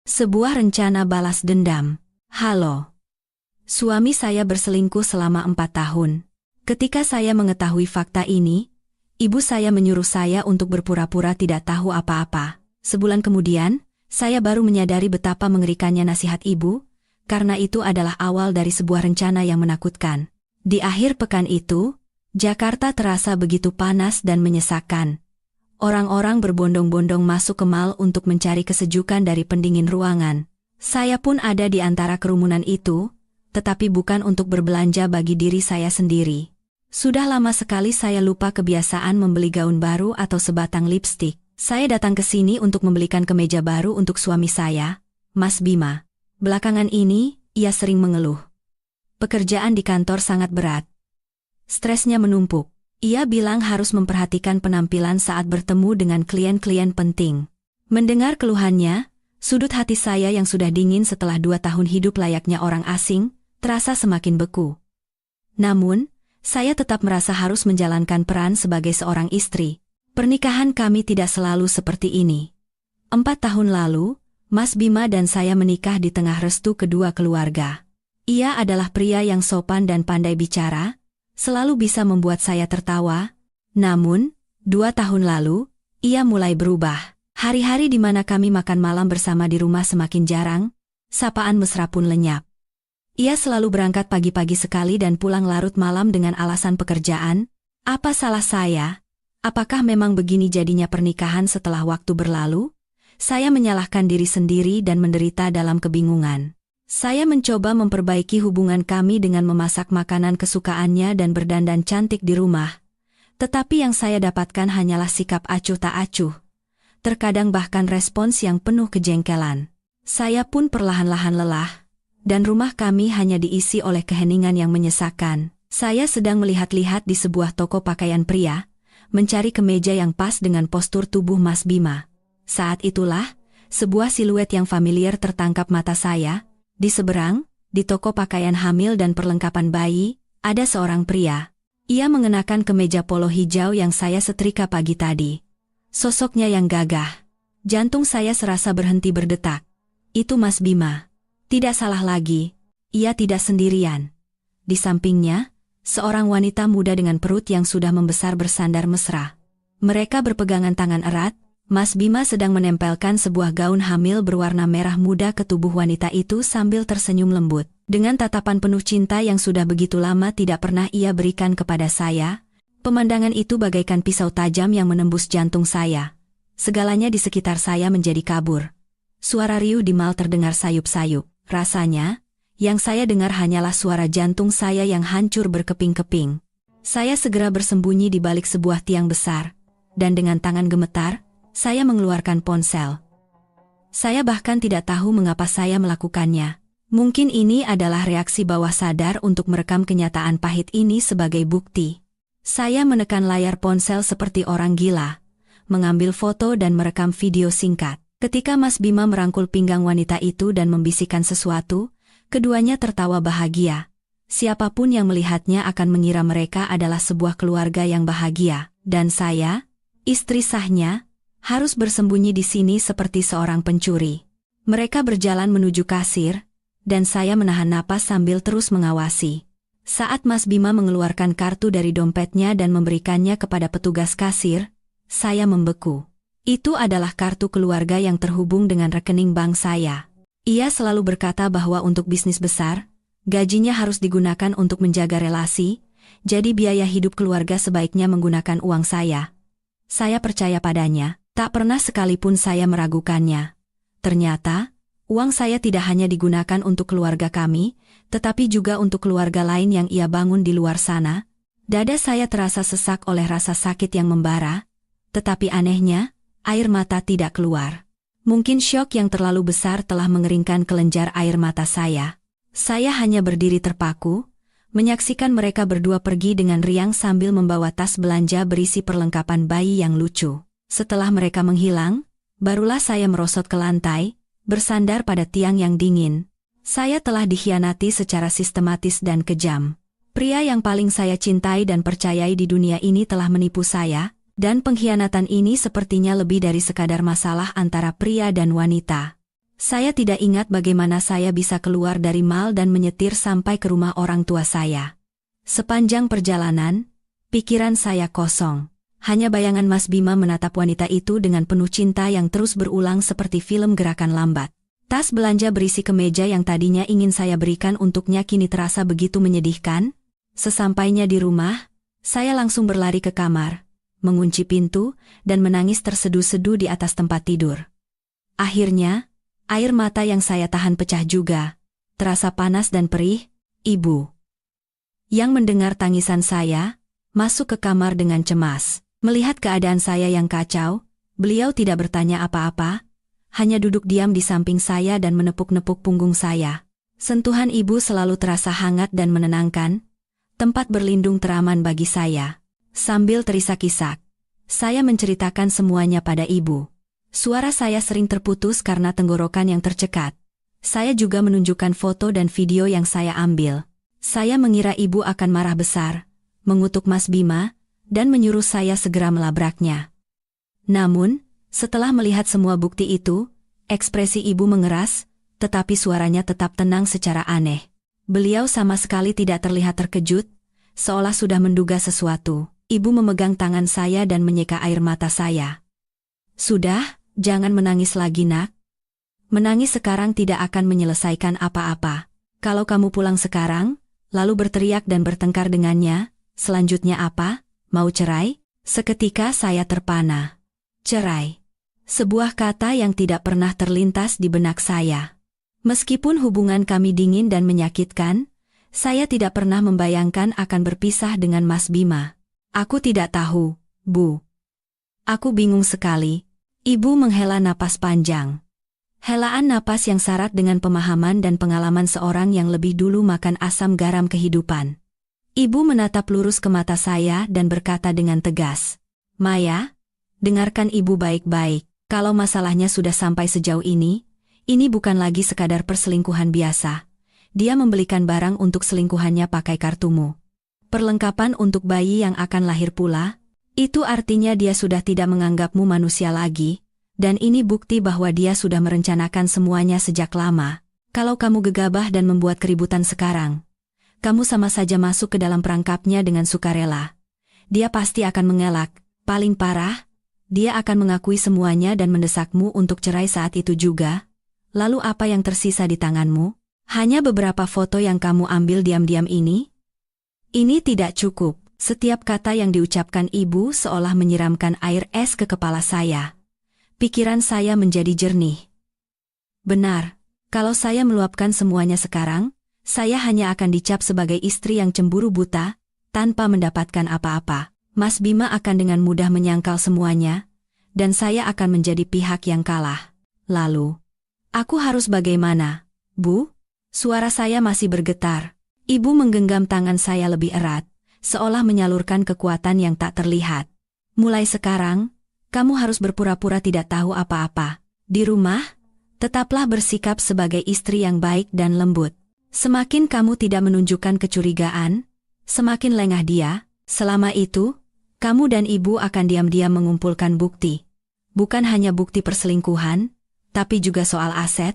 Sebuah rencana balas dendam. Halo. Suami saya berselingkuh selama 4 tahun. Ketika saya mengetahui fakta ini, ibu saya menyuruh saya untuk berpura-pura tidak tahu apa-apa. Sebulan kemudian, saya baru menyadari betapa mengerikannya nasihat ibu, karena itu adalah awal dari sebuah rencana yang menakutkan. Di akhir pekan itu, Jakarta terasa begitu panas dan menyesakkan. Orang-orang berbondong-bondong masuk ke mal untuk mencari kesejukan dari pendingin ruangan. Saya pun ada di antara kerumunan itu, tetapi bukan untuk berbelanja bagi diri saya sendiri. Sudah lama sekali saya lupa kebiasaan membeli gaun baru atau sebatang lipstik. Saya datang ke sini untuk membelikan kemeja baru untuk suami saya, Mas Bima. Belakangan ini, ia sering mengeluh. Pekerjaan di kantor sangat berat. Stresnya menumpuk. Ia bilang harus memperhatikan penampilan saat bertemu dengan klien-klien penting. Mendengar keluhannya, sudut hati saya yang sudah dingin setelah 2 tahun hidup layaknya orang asing, terasa semakin beku. Namun, saya tetap merasa harus menjalankan peran sebagai seorang istri. Pernikahan kami tidak selalu seperti ini. 4 tahun lalu, Mas Bima dan saya menikah di tengah restu kedua keluarga. Ia adalah pria yang sopan dan pandai bicara, selalu bisa membuat saya tertawa. Namun, 2 tahun lalu, ia mulai berubah. Hari-hari di mana kami makan malam bersama di rumah semakin jarang, sapaan mesra pun lenyap. Ia selalu berangkat pagi-pagi sekali dan pulang larut malam dengan alasan pekerjaan. Apa salah saya? Apakah memang begini jadinya pernikahan setelah waktu berlalu? Saya menyalahkan diri sendiri dan menderita dalam kebingungan. Saya mencoba memperbaiki hubungan kami dengan memasak makanan kesukaannya dan berdandan cantik di rumah. Tetapi yang saya dapatkan hanyalah sikap acuh tak acuh. Terkadang bahkan respons yang penuh kejengkelan. Saya pun perlahan-lahan lelah, dan rumah kami hanya diisi oleh keheningan yang menyesakkan. Saya sedang melihat-lihat di sebuah toko pakaian pria, mencari kemeja yang pas dengan postur tubuh Mas Bima. Saat itulah, sebuah siluet yang familiar tertangkap mata saya. Di seberang, di toko pakaian hamil dan perlengkapan bayi, ada seorang pria. Ia mengenakan kemeja polo hijau yang saya setrika pagi tadi. Sosoknya yang gagah. Jantung saya serasa berhenti berdetak. Itu Mas Bima. Tidak salah lagi, ia tidak sendirian. Di sampingnya, seorang wanita muda dengan perut yang sudah membesar bersandar mesra. Mereka berpegangan tangan erat. Mas Bima sedang menempelkan sebuah gaun hamil berwarna merah muda ke tubuh wanita itu sambil tersenyum lembut. Dengan tatapan penuh cinta yang sudah begitu lama tidak pernah ia berikan kepada saya, pemandangan itu bagaikan pisau tajam yang menembus jantung saya. Segalanya di sekitar saya menjadi kabur. Suara riuh di mal terdengar sayup-sayup. Rasanya, yang saya dengar hanyalah suara jantung saya yang hancur berkeping-keping. Saya segera bersembunyi di balik sebuah tiang besar, dan dengan tangan gemetar, saya mengeluarkan ponsel. Saya bahkan tidak tahu mengapa saya melakukannya. Mungkin ini adalah reaksi bawah sadar untuk merekam kenyataan pahit ini sebagai bukti. Saya menekan layar ponsel seperti orang gila, mengambil foto dan merekam video singkat. Ketika Mas Bima merangkul pinggang wanita itu dan membisikkan sesuatu, keduanya tertawa bahagia. Siapapun yang melihatnya akan mengira mereka adalah sebuah keluarga yang bahagia. Dan saya, istri sahnya, harus bersembunyi di sini seperti seorang pencuri. Mereka berjalan menuju kasir, dan saya menahan napas sambil terus mengawasi. Saat Mas Bima mengeluarkan kartu dari dompetnya dan memberikannya kepada petugas kasir, saya membeku. Itu adalah kartu keluarga yang terhubung dengan rekening bank saya. Ia selalu berkata bahwa untuk bisnis besar, gajinya harus digunakan untuk menjaga relasi, jadi biaya hidup keluarga sebaiknya menggunakan uang saya. Saya percaya padanya. Tak pernah sekalipun saya meragukannya. Ternyata, uang saya tidak hanya digunakan untuk keluarga kami, tetapi juga untuk keluarga lain yang ia bangun di luar sana. Dada saya terasa sesak oleh rasa sakit yang membara, tetapi anehnya, air mata tidak keluar. Mungkin syok yang terlalu besar telah mengeringkan kelenjar air mata saya. Saya hanya berdiri terpaku, menyaksikan mereka berdua pergi dengan riang sambil membawa tas belanja berisi perlengkapan bayi yang lucu. Setelah mereka menghilang, barulah saya merosot ke lantai, bersandar pada tiang yang dingin. Saya telah dikhianati secara sistematis dan kejam. Pria yang paling saya cintai dan percayai di dunia ini telah menipu saya, dan pengkhianatan ini sepertinya lebih dari sekadar masalah antara pria dan wanita. Saya tidak ingat bagaimana saya bisa keluar dari mal dan menyetir sampai ke rumah orang tua saya. Sepanjang perjalanan, pikiran saya kosong. Hanya bayangan Mas Bima menatap wanita itu dengan penuh cinta yang terus berulang seperti film gerakan lambat. Tas belanja berisi kemeja yang tadinya ingin saya berikan untuknya kini terasa begitu menyedihkan. Sesampainya di rumah, saya langsung berlari ke kamar, mengunci pintu, dan menangis terseduh-seduh di atas tempat tidur. Akhirnya, air mata yang saya tahan pecah juga. Terasa panas dan perih. Ibu, yang mendengar tangisan saya, masuk ke kamar dengan cemas. Melihat keadaan saya yang kacau, beliau tidak bertanya apa-apa, hanya duduk diam di samping saya dan menepuk-nepuk punggung saya. Sentuhan ibu selalu terasa hangat dan menenangkan, tempat berlindung teraman bagi saya. Sambil terisak-isak, saya menceritakan semuanya pada ibu. Suara saya sering terputus karena tenggorokan yang tercekat. Saya juga menunjukkan foto dan video yang saya ambil. Saya mengira ibu akan marah besar, mengutuk Mas Bima, dan menyuruh saya segera melabraknya. Namun, setelah melihat semua bukti itu, ekspresi ibu mengeras, tetapi suaranya tetap tenang secara aneh. Beliau sama sekali tidak terlihat terkejut, seolah sudah menduga sesuatu. Ibu memegang tangan saya dan menyeka air mata saya. Sudah, jangan menangis lagi nak. Menangis sekarang tidak akan menyelesaikan apa-apa. Kalau kamu pulang sekarang, lalu berteriak dan bertengkar dengannya, selanjutnya apa? Mau cerai? Seketika saya terpana. Cerai. Sebuah kata yang tidak pernah terlintas di benak saya. Meskipun hubungan kami dingin dan menyakitkan, saya tidak pernah membayangkan akan berpisah dengan Mas Bima. Aku tidak tahu, Bu. Aku bingung sekali. Ibu menghela napas panjang. Helaan napas yang syarat dengan pemahaman dan pengalaman seorang yang lebih dulu makan asam garam kehidupan. Ibu menatap lurus ke mata saya dan berkata dengan tegas, Maya, dengarkan ibu baik-baik. Kalau masalahnya sudah sampai sejauh ini bukan lagi sekadar perselingkuhan biasa. Dia membelikan barang untuk selingkuhannya pakai kartumu. Perlengkapan untuk bayi yang akan lahir pula, itu artinya dia sudah tidak menganggapmu manusia lagi, dan ini bukti bahwa dia sudah merencanakan semuanya sejak lama. Kalau kamu gegabah dan membuat keributan sekarang, kamu sama saja masuk ke dalam perangkapnya dengan sukarela. Dia pasti akan mengelak, paling parah, dia akan mengakui semuanya dan mendesakmu untuk cerai saat itu juga. Lalu apa yang tersisa di tanganmu? Hanya beberapa foto yang kamu ambil diam-diam ini? Ini tidak cukup. Setiap kata yang diucapkan ibu seolah menyiramkan air es ke kepala saya. Pikiran saya menjadi jernih. Benar, kalau saya meluapkan semuanya sekarang, saya hanya akan dicap sebagai istri yang cemburu buta, tanpa mendapatkan apa-apa. Mas Bima akan dengan mudah menyangkal semuanya, dan saya akan menjadi pihak yang kalah. Lalu, aku harus bagaimana, Bu? Suara saya masih bergetar. Ibu menggenggam tangan saya lebih erat, seolah menyalurkan kekuatan yang tak terlihat. Mulai sekarang, kamu harus berpura-pura tidak tahu apa-apa. Di rumah, tetaplah bersikap sebagai istri yang baik dan lembut. Semakin kamu tidak menunjukkan kecurigaan, semakin lengah dia. Selama itu, kamu dan ibu akan diam-diam mengumpulkan bukti. Bukan hanya bukti perselingkuhan, tapi juga soal aset,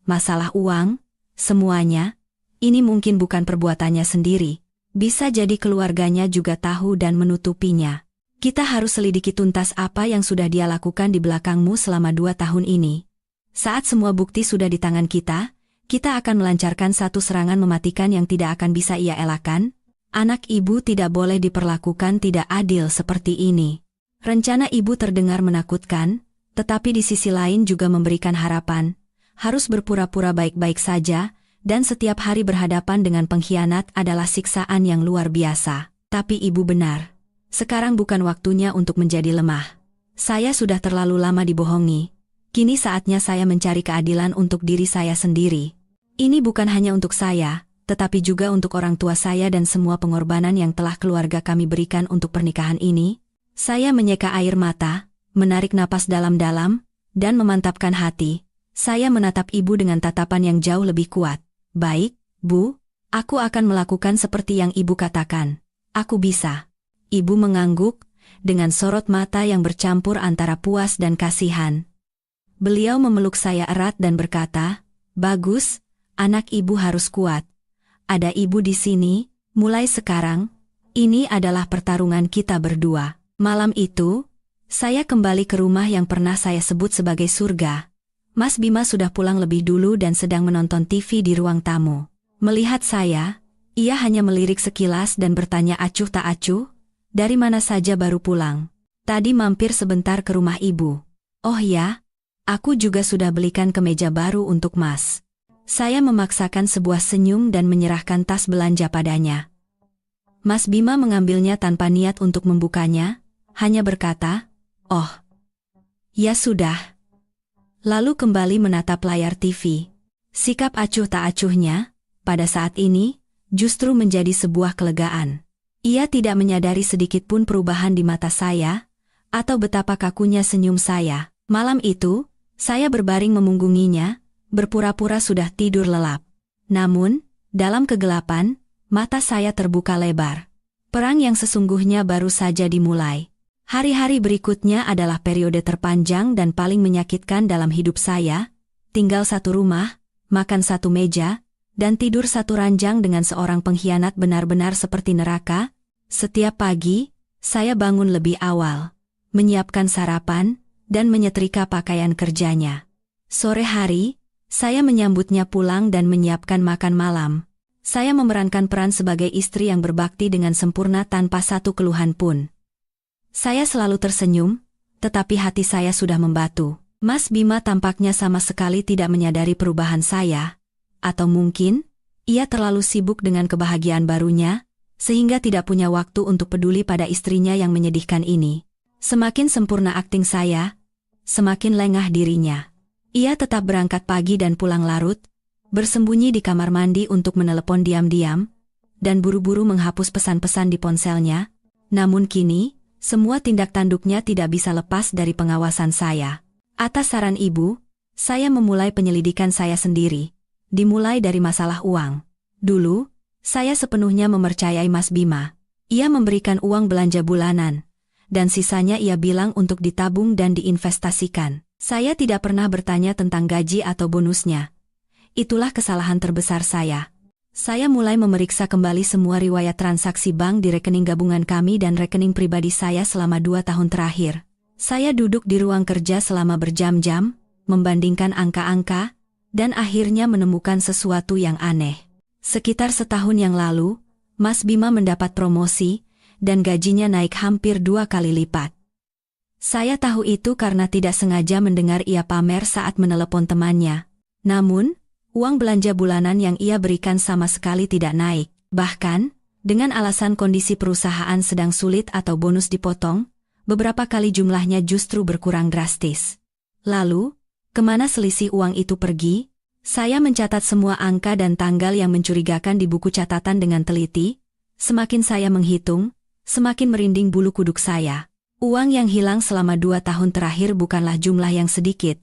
masalah uang, semuanya. Ini mungkin bukan perbuatannya sendiri. Bisa jadi keluarganya juga tahu dan menutupinya. Kita harus selidiki tuntas apa yang sudah dia lakukan di belakangmu selama 2 tahun ini. Saat semua bukti sudah di tangan kita akan melancarkan satu serangan mematikan yang tidak akan bisa ia elakkan. Anak ibu tidak boleh diperlakukan tidak adil seperti ini. Rencana ibu terdengar menakutkan, tetapi di sisi lain juga memberikan harapan. Harus berpura-pura baik-baik saja, dan setiap hari berhadapan dengan pengkhianat adalah siksaan yang luar biasa. Tapi ibu benar. Sekarang bukan waktunya untuk menjadi lemah. Saya sudah terlalu lama dibohongi. Kini saatnya saya mencari keadilan untuk diri saya sendiri. Ini bukan hanya untuk saya, tetapi juga untuk orang tua saya dan semua pengorbanan yang telah keluarga kami berikan untuk pernikahan ini. Saya menyeka air mata, menarik napas dalam-dalam, dan memantapkan hati. Saya menatap ibu dengan tatapan yang jauh lebih kuat. Baik, Bu, aku akan melakukan seperti yang ibu katakan. Aku bisa. Ibu mengangguk, dengan sorot mata yang bercampur antara puas dan kasihan. Beliau memeluk saya erat dan berkata, "Bagus, anak ibu harus kuat. Ada ibu di sini, mulai sekarang, ini adalah pertarungan kita berdua." Malam itu, saya kembali ke rumah yang pernah saya sebut sebagai surga. Mas Bima sudah pulang lebih dulu dan sedang menonton TV di ruang tamu. Melihat saya, ia hanya melirik sekilas dan bertanya acuh tak acuh, "Dari mana saja baru pulang?" "Tadi mampir sebentar ke rumah ibu." "Oh ya? Aku juga sudah belikan kemeja baru untuk Mas." Saya memaksakan sebuah senyum dan menyerahkan tas belanja padanya. Mas Bima mengambilnya tanpa niat untuk membukanya, hanya berkata, "Oh, ya sudah." Lalu kembali menatap layar TV. Sikap acuh tak acuhnya, pada saat ini, justru menjadi sebuah kelegaan. Ia tidak menyadari sedikit pun perubahan di mata saya, atau betapa kakunya senyum saya. Malam itu, saya berbaring memunggunginya, berpura-pura sudah tidur lelap. Namun, dalam kegelapan, mata saya terbuka lebar. Perang yang sesungguhnya baru saja dimulai. Hari-hari berikutnya adalah periode terpanjang dan paling menyakitkan dalam hidup saya. Tinggal satu rumah, makan satu meja, dan tidur satu ranjang dengan seorang pengkhianat benar-benar seperti neraka. Setiap pagi, saya bangun lebih awal, menyiapkan sarapan, dan menyetrika pakaian kerjanya. Sore hari, saya menyambutnya pulang dan menyiapkan makan malam. Saya memerankan peran sebagai istri yang berbakti dengan sempurna tanpa satu keluhan pun. Saya selalu tersenyum, tetapi hati saya sudah membatu. Mas Bima tampaknya sama sekali tidak menyadari perubahan saya, atau mungkin, ia terlalu sibuk dengan kebahagiaan barunya, sehingga tidak punya waktu untuk peduli pada istrinya yang menyedihkan ini. Semakin sempurna akting saya, semakin lengah dirinya. Ia tetap berangkat pagi dan pulang larut, bersembunyi di kamar mandi untuk menelepon diam-diam, dan buru-buru menghapus pesan-pesan di ponselnya. Namun kini, semua tindak tanduknya tidak bisa lepas dari pengawasan saya. Atas saran ibu, saya memulai penyelidikan saya sendiri, dimulai dari masalah uang. Dulu, saya sepenuhnya mempercayai Mas Bima. Ia memberikan uang belanja bulanan, dan sisanya ia bilang untuk ditabung dan diinvestasikan. Saya tidak pernah bertanya tentang gaji atau bonusnya. Itulah kesalahan terbesar saya. Saya mulai memeriksa kembali semua riwayat transaksi bank di rekening gabungan kami dan rekening pribadi saya selama 2 tahun terakhir. Saya duduk di ruang kerja selama berjam-jam, membandingkan angka-angka, dan akhirnya menemukan sesuatu yang aneh. Sekitar setahun yang lalu, Mas Bima mendapat promosi, dan gajinya naik hampir 2 kali lipat. Saya tahu itu karena tidak sengaja mendengar ia pamer saat menelepon temannya. Namun, uang belanja bulanan yang ia berikan sama sekali tidak naik. Bahkan, dengan alasan kondisi perusahaan sedang sulit atau bonus dipotong, beberapa kali jumlahnya justru berkurang drastis. Lalu, kemana selisih uang itu pergi? Saya mencatat semua angka dan tanggal yang mencurigakan di buku catatan dengan teliti. Semakin saya menghitung, semakin merinding bulu kuduk saya. Uang yang hilang selama 2 tahun terakhir bukanlah jumlah yang sedikit.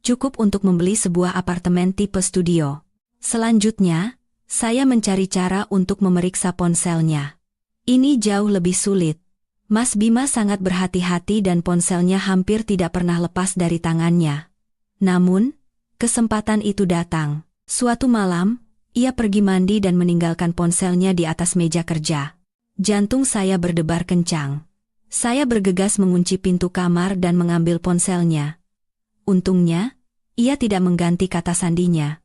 Cukup untuk membeli sebuah apartemen tipe studio. Selanjutnya, saya mencari cara untuk memeriksa ponselnya. Ini jauh lebih sulit. Mas Bima sangat berhati-hati dan ponselnya hampir tidak pernah lepas dari tangannya. Namun, kesempatan itu datang. Suatu malam, ia pergi mandi dan meninggalkan ponselnya di atas meja kerja. Jantung saya berdebar kencang. Saya bergegas mengunci pintu kamar dan mengambil ponselnya. Untungnya, ia tidak mengganti kata sandinya.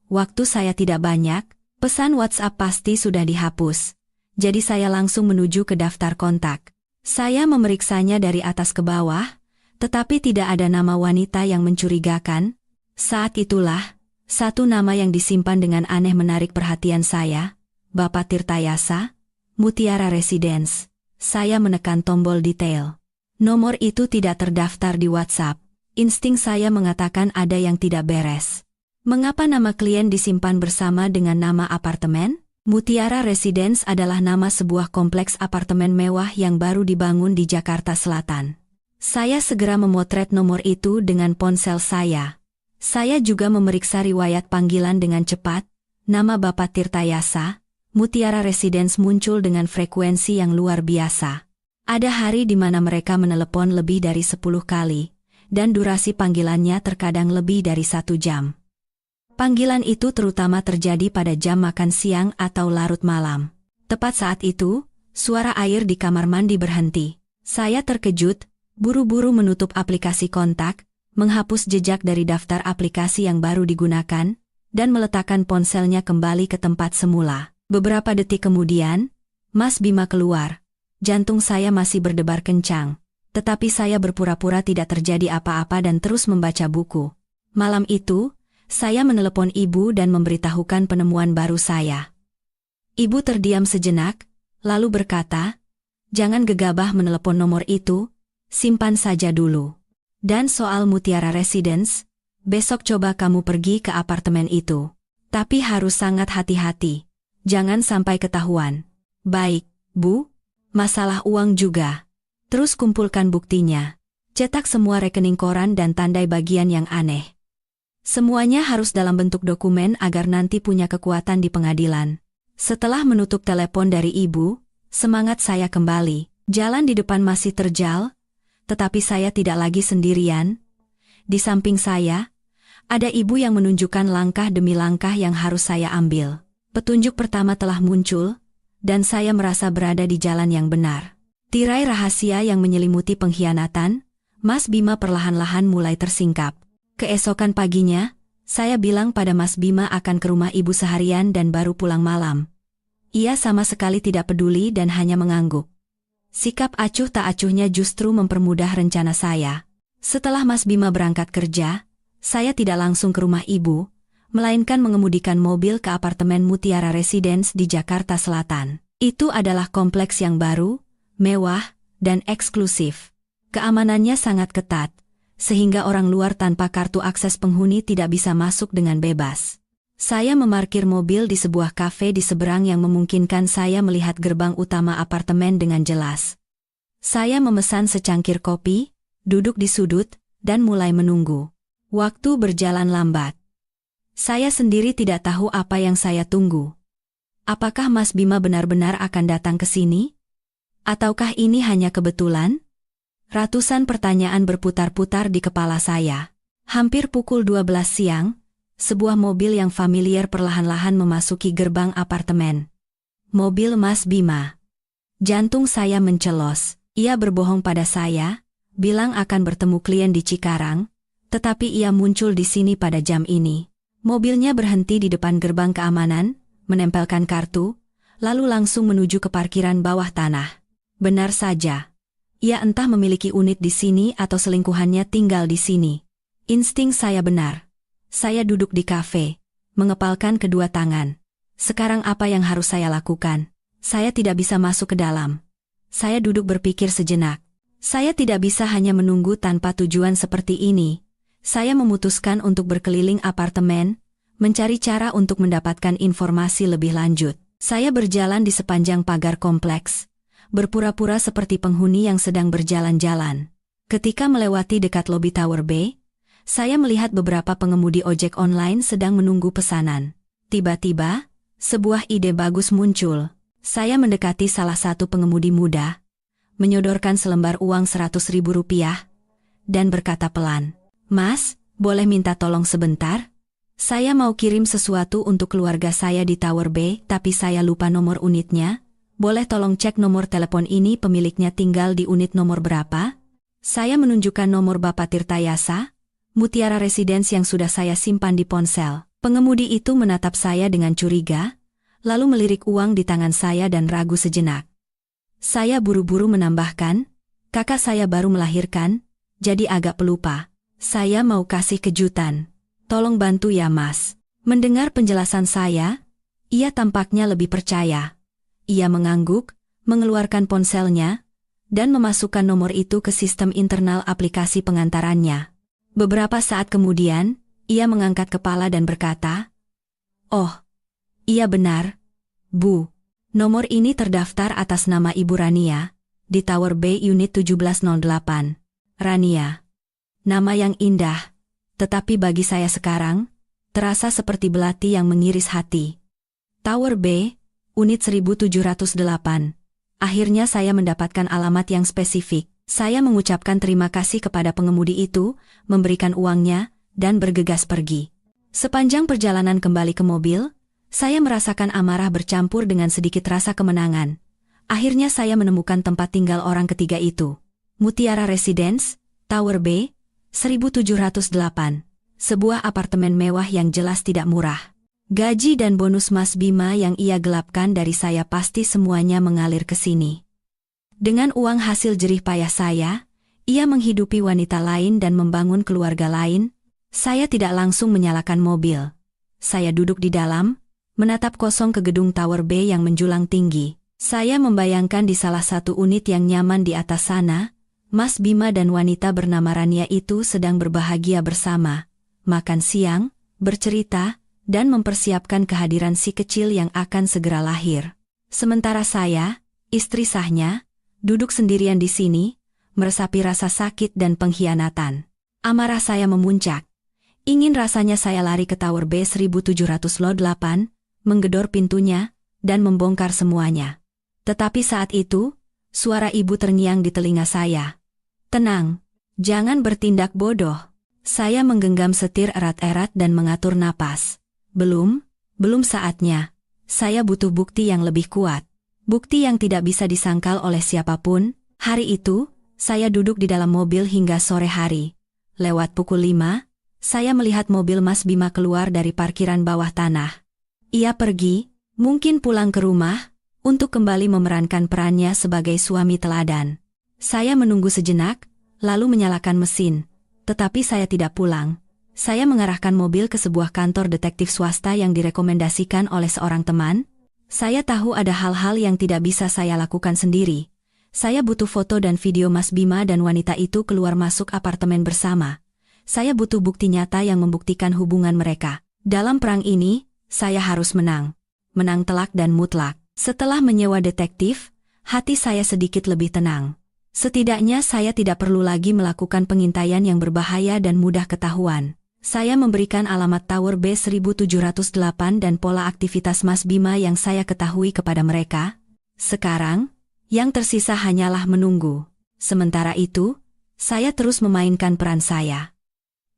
Waktu saya tidak banyak, pesan WhatsApp pasti sudah dihapus. Jadi saya langsung menuju ke daftar kontak. Saya memeriksanya dari atas ke bawah, tetapi tidak ada nama wanita yang mencurigakan. Saat itulah, satu nama yang disimpan dengan aneh menarik perhatian saya, Bapak Tirtayasa, Mutiara Residence. Saya menekan tombol detail. Nomor itu tidak terdaftar di WhatsApp. Insting saya mengatakan ada yang tidak beres. Mengapa nama klien disimpan bersama dengan nama apartemen? Mutiara Residence adalah nama sebuah kompleks apartemen mewah yang baru dibangun di Jakarta Selatan. Saya segera memotret nomor itu dengan ponsel saya. Saya juga memeriksa riwayat panggilan dengan cepat. Nama Bapak Tirtayasa, Mutiara Residence muncul dengan frekuensi yang luar biasa. Ada hari di mana mereka menelepon lebih dari 10 kali, dan durasi panggilannya terkadang lebih dari 1 jam. Panggilan itu terutama terjadi pada jam makan siang atau larut malam. Tepat saat itu, suara air di kamar mandi berhenti. Saya terkejut, buru-buru menutup aplikasi kontak, menghapus jejak dari daftar aplikasi yang baru digunakan, dan meletakkan ponselnya kembali ke tempat semula. Beberapa detik kemudian, Mas Bima keluar. Jantung saya masih berdebar kencang, tetapi saya berpura-pura tidak terjadi apa-apa dan terus membaca buku. Malam itu, saya menelepon ibu dan memberitahukan penemuan baru saya. Ibu terdiam sejenak, lalu berkata, "Jangan gegabah menelepon nomor itu, simpan saja dulu. Dan soal Mutiara Residence, besok coba kamu pergi ke apartemen itu. Tapi harus sangat hati-hati, jangan sampai ketahuan." "Baik, Bu. Masalah uang juga. Terus kumpulkan buktinya. Cetak semua rekening koran dan tandai bagian yang aneh. Semuanya harus dalam bentuk dokumen agar nanti punya kekuatan di pengadilan." Setelah menutup telepon dari ibu, semangat saya kembali. Jalan di depan masih terjal, tetapi saya tidak lagi sendirian. Di samping saya, ada ibu yang menunjukkan langkah demi langkah yang harus saya ambil. Petunjuk pertama telah muncul, dan saya merasa berada di jalan yang benar. Tirai rahasia yang menyelimuti pengkhianatan, Mas Bima perlahan-lahan mulai tersingkap. Keesokan paginya, saya bilang pada Mas Bima akan ke rumah ibu seharian dan baru pulang malam. Ia sama sekali tidak peduli dan hanya mengangguk. Sikap acuh tak acuhnya justru mempermudah rencana saya. Setelah Mas Bima berangkat kerja, saya tidak langsung ke rumah ibu, melainkan mengemudikan mobil ke apartemen Mutiara Residence di Jakarta Selatan. Itu adalah kompleks yang baru, mewah, dan eksklusif. Keamanannya sangat ketat, sehingga orang luar tanpa kartu akses penghuni tidak bisa masuk dengan bebas. Saya memarkir mobil di sebuah kafe di seberang yang memungkinkan saya melihat gerbang utama apartemen dengan jelas. Saya memesan secangkir kopi, duduk di sudut, dan mulai menunggu. Waktu berjalan lambat. Saya sendiri tidak tahu apa yang saya tunggu. Apakah Mas Bima benar-benar akan datang ke sini? Ataukah ini hanya kebetulan? Ratusan pertanyaan berputar-putar di kepala saya. Hampir pukul 12 siang, sebuah mobil yang familiar perlahan-lahan memasuki gerbang apartemen. Mobil Mas Bima. Jantung saya mencelos. Ia berbohong pada saya, bilang akan bertemu klien di Cikarang, tetapi ia muncul di sini pada jam ini. Mobilnya berhenti di depan gerbang keamanan, menempelkan kartu, lalu langsung menuju ke parkiran bawah tanah. Benar saja. Ia entah memiliki unit di sini atau selingkuhannya tinggal di sini. Insting saya benar. Saya duduk di kafe, mengepalkan kedua tangan. Sekarang apa yang harus saya lakukan? Saya tidak bisa masuk ke dalam. Saya duduk berpikir sejenak. Saya tidak bisa hanya menunggu tanpa tujuan seperti ini. Saya memutuskan untuk berkeliling apartemen, mencari cara untuk mendapatkan informasi lebih lanjut. Saya berjalan di sepanjang pagar kompleks, berpura-pura seperti penghuni yang sedang berjalan-jalan. Ketika melewati dekat lobi Tower B, saya melihat beberapa pengemudi ojek online sedang menunggu pesanan. Tiba-tiba, sebuah ide bagus muncul. Saya mendekati salah satu pengemudi muda, menyodorkan selembar uang Rp100.000, dan berkata pelan, "Mas, boleh minta tolong sebentar? Saya mau kirim sesuatu untuk keluarga saya di Tower B, tapi saya lupa nomor unitnya. Boleh tolong cek nomor telepon ini pemiliknya tinggal di unit nomor berapa?" Saya menunjukkan nomor Bapak Tirtayasa, Mutiara Residence yang sudah saya simpan di ponsel. Pengemudi itu menatap saya dengan curiga, lalu melirik uang di tangan saya dan ragu sejenak. Saya buru-buru menambahkan, "Kakak saya baru melahirkan, jadi agak pelupa. Saya mau kasih kejutan. Tolong bantu ya Mas." Mendengar penjelasan saya, ia tampaknya lebih percaya. Ia mengangguk, mengeluarkan ponselnya, dan memasukkan nomor itu ke sistem internal aplikasi pengantarannya. Beberapa saat kemudian, ia mengangkat kepala dan berkata, "Oh, iya benar, Bu. Nomor ini terdaftar atas nama Ibu Rania, di Tower B Unit 1708. Rania. Nama yang indah, tetapi bagi saya sekarang, terasa seperti belati yang mengiris hati. Tower B, Unit 1708. Akhirnya saya mendapatkan alamat yang spesifik. Saya mengucapkan terima kasih kepada pengemudi itu, memberikan uangnya, dan bergegas pergi. Sepanjang perjalanan kembali ke mobil, saya merasakan amarah bercampur dengan sedikit rasa kemenangan. Akhirnya saya menemukan tempat tinggal orang ketiga itu. Mutiara Residence, Tower B, 1708. Sebuah apartemen mewah yang jelas tidak murah. Gaji dan bonus Mas Bima yang ia gelapkan dari saya pasti semuanya mengalir ke sini. Dengan uang hasil jerih payah saya, ia menghidupi wanita lain dan membangun keluarga lain. Saya tidak langsung menyalakan mobil. Saya duduk di dalam, menatap kosong ke gedung Tower B yang menjulang tinggi. Saya membayangkan di salah satu unit yang nyaman di atas sana, Mas Bima dan wanita bernama Rania itu sedang berbahagia bersama, makan siang, bercerita, dan mempersiapkan kehadiran si kecil yang akan segera lahir. Sementara saya, istri sahnya, duduk sendirian di sini, meresapi rasa sakit dan pengkhianatan. Amarah saya memuncak. Ingin rasanya saya lari ke Tower B 1708, menggedor pintunya, dan membongkar semuanya. Tetapi saat itu, suara ibu terngiang di telinga saya. Tenang, jangan bertindak bodoh. Saya menggenggam setir erat-erat dan mengatur napas. Belum saatnya. Saya butuh bukti yang lebih kuat. Bukti yang tidak bisa disangkal oleh siapapun. Hari itu, saya duduk di dalam mobil hingga sore hari. Lewat pukul 5, saya melihat mobil Mas Bima keluar dari parkiran bawah tanah. Ia pergi, mungkin pulang ke rumah, untuk kembali memerankan perannya sebagai suami teladan. Saya menunggu sejenak, lalu menyalakan mesin. Tetapi saya tidak pulang. Saya mengarahkan mobil ke sebuah kantor detektif swasta yang direkomendasikan oleh seorang teman. Saya tahu ada hal-hal yang tidak bisa saya lakukan sendiri. Saya butuh foto dan video Mas Bima dan wanita itu keluar masuk apartemen bersama. Saya butuh bukti nyata yang membuktikan hubungan mereka. Dalam perang ini, saya harus menang. Menang telak dan mutlak. Setelah menyewa detektif, hati saya sedikit lebih tenang. Setidaknya saya tidak perlu lagi melakukan pengintaian yang berbahaya dan mudah ketahuan. Saya memberikan alamat Tower B 1708 dan pola aktivitas Mas Bima yang saya ketahui kepada mereka. Sekarang, yang tersisa hanyalah menunggu. Sementara itu, saya terus memainkan peran saya.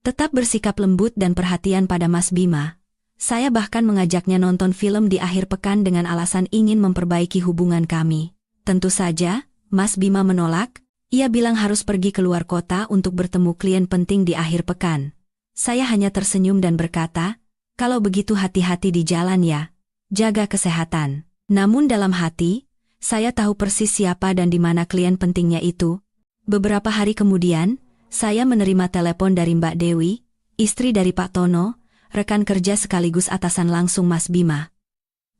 Tetap bersikap lembut dan perhatian pada Mas Bima. Saya bahkan mengajaknya nonton film di akhir pekan dengan alasan ingin memperbaiki hubungan kami. Tentu saja, Mas Bima menolak. Ia bilang harus pergi keluar kota untuk bertemu klien penting di akhir pekan. Saya hanya tersenyum dan berkata, kalau begitu hati-hati di jalan ya. Jaga kesehatan. Namun dalam hati, saya tahu persis siapa dan di mana klien pentingnya itu. Beberapa hari kemudian, saya menerima telepon dari Mbak Dewi, istri dari Pak Tono, rekan kerja sekaligus atasan langsung Mas Bima.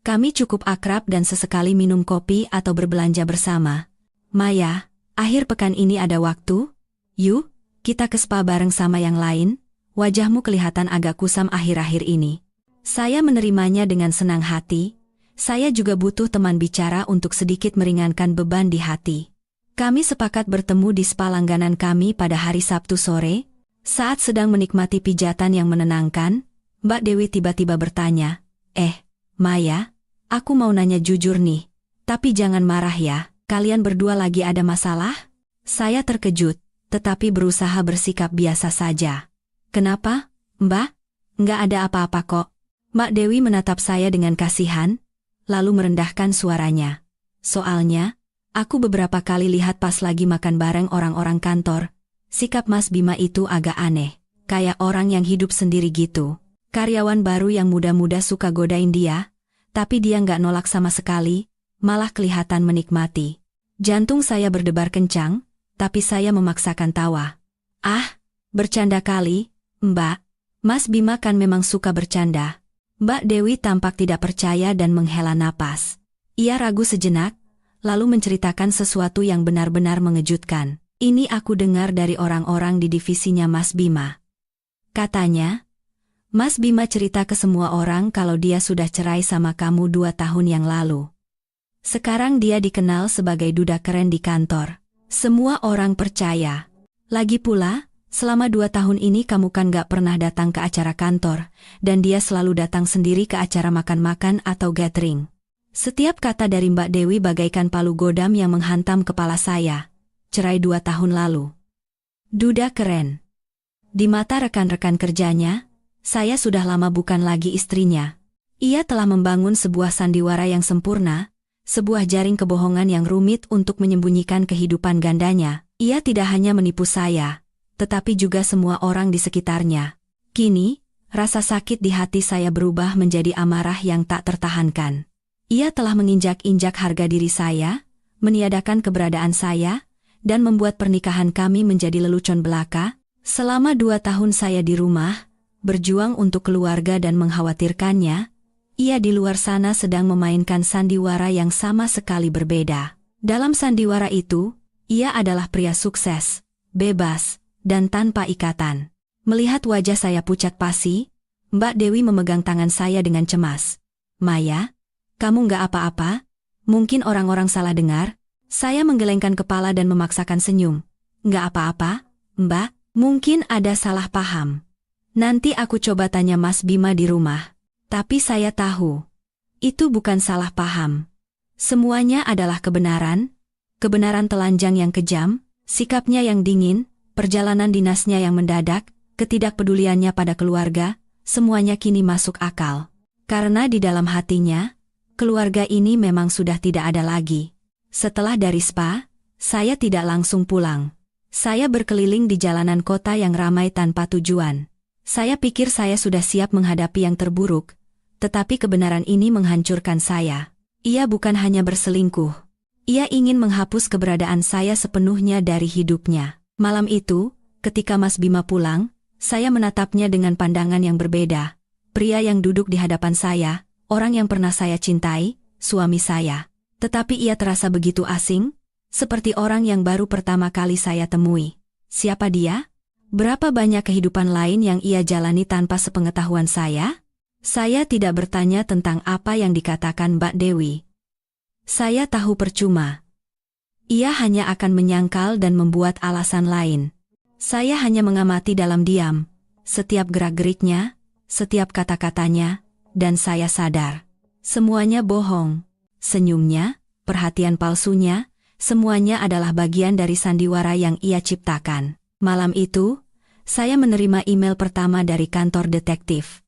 Kami cukup akrab dan sesekali minum kopi atau berbelanja bersama. Maya, akhir pekan ini ada waktu? Yuk, kita ke spa bareng sama yang lain. Wajahmu kelihatan agak kusam akhir-akhir ini. Saya menerimanya dengan senang hati. Saya juga butuh teman bicara untuk sedikit meringankan beban di hati. Kami sepakat bertemu di spa langganan kami pada hari Sabtu sore. Saat sedang menikmati pijatan yang menenangkan, Mbak Dewi tiba-tiba bertanya, Maya, aku mau nanya jujur nih, tapi jangan marah ya, kalian berdua lagi ada masalah? Saya terkejut, tetapi berusaha bersikap biasa saja. Kenapa, Mbak? Nggak ada apa-apa kok. Mbak Dewi menatap saya dengan kasihan, lalu merendahkan suaranya. Soalnya, aku beberapa kali lihat pas lagi makan bareng orang-orang kantor, sikap Mas Bima itu agak aneh, kayak orang yang hidup sendiri gitu. Karyawan baru yang muda-muda suka godain dia, tapi dia nggak nolak sama sekali, malah kelihatan menikmati. Jantung saya berdebar kencang, tapi saya memaksakan tawa. Bercanda kali, Mbak. Mas Bima kan memang suka bercanda. Mbak Dewi tampak tidak percaya dan menghela napas. Ia ragu sejenak, lalu menceritakan sesuatu yang benar-benar mengejutkan. Ini aku dengar dari orang-orang di divisinya Mas Bima. Katanya, Mas Bima cerita ke semua orang kalau dia sudah cerai sama kamu 2 tahun yang lalu. Sekarang dia dikenal sebagai duda keren di kantor. Semua orang percaya. Lagi pula, selama 2 tahun ini kamu kan gak pernah datang ke acara kantor, dan dia selalu datang sendiri ke acara makan-makan atau gathering. Setiap kata dari Mbak Dewi bagaikan palu godam yang menghantam kepala saya. cerai 2 tahun lalu. Duda keren. Di mata rekan-rekan kerjanya, saya sudah lama bukan lagi istrinya. Ia telah membangun sebuah sandiwara yang sempurna, sebuah jaring kebohongan yang rumit untuk menyembunyikan kehidupan gandanya. Ia tidak hanya menipu saya, tetapi juga semua orang di sekitarnya. Kini, rasa sakit di hati saya berubah menjadi amarah yang tak tertahankan. Ia telah menginjak-injak harga diri saya, meniadakan keberadaan saya, dan membuat pernikahan kami menjadi lelucon belaka. Selama 2 tahun saya di rumah, berjuang untuk keluarga dan mengkhawatirkannya, ia di luar sana sedang memainkan sandiwara yang sama sekali berbeda. Dalam sandiwara itu, ia adalah pria sukses, bebas, dan tanpa ikatan. Melihat wajah saya pucat pasi, Mbak Dewi memegang tangan saya dengan cemas. "Maya, kamu nggak apa-apa? Mungkin orang-orang salah dengar?" Saya menggelengkan kepala dan memaksakan senyum. "Nggak apa-apa, Mbak. Mungkin ada salah paham. Nanti aku coba tanya Mas Bima di rumah." Tapi saya tahu, itu bukan salah paham. Semuanya adalah kebenaran. Kebenaran telanjang yang kejam, sikapnya yang dingin, perjalanan dinasnya yang mendadak, ketidakpeduliannya pada keluarga, semuanya kini masuk akal. Karena di dalam hatinya, keluarga ini memang sudah tidak ada lagi. Setelah dari spa, saya tidak langsung pulang. Saya berkeliling di jalanan kota yang ramai tanpa tujuan. Saya pikir saya sudah siap menghadapi yang terburuk, tetapi kebenaran ini menghancurkan saya. Ia bukan hanya berselingkuh. Ia ingin menghapus keberadaan saya sepenuhnya dari hidupnya. Malam itu, ketika Mas Bima pulang, saya menatapnya dengan pandangan yang berbeda. Pria yang duduk di hadapan saya, orang yang pernah saya cintai, suami saya. Tetapi ia terasa begitu asing, seperti orang yang baru pertama kali saya temui. Siapa dia? Berapa banyak kehidupan lain yang ia jalani tanpa sepengetahuan saya? Saya tidak bertanya tentang apa yang dikatakan Mbak Dewi. Saya tahu percuma. Ia hanya akan menyangkal dan membuat alasan lain. Saya hanya mengamati dalam diam, setiap gerak-geriknya, setiap kata-katanya, dan saya sadar. Semuanya bohong. Senyumnya, perhatian palsunya, semuanya adalah bagian dari sandiwara yang ia ciptakan. Malam itu, saya menerima email pertama dari kantor detektif.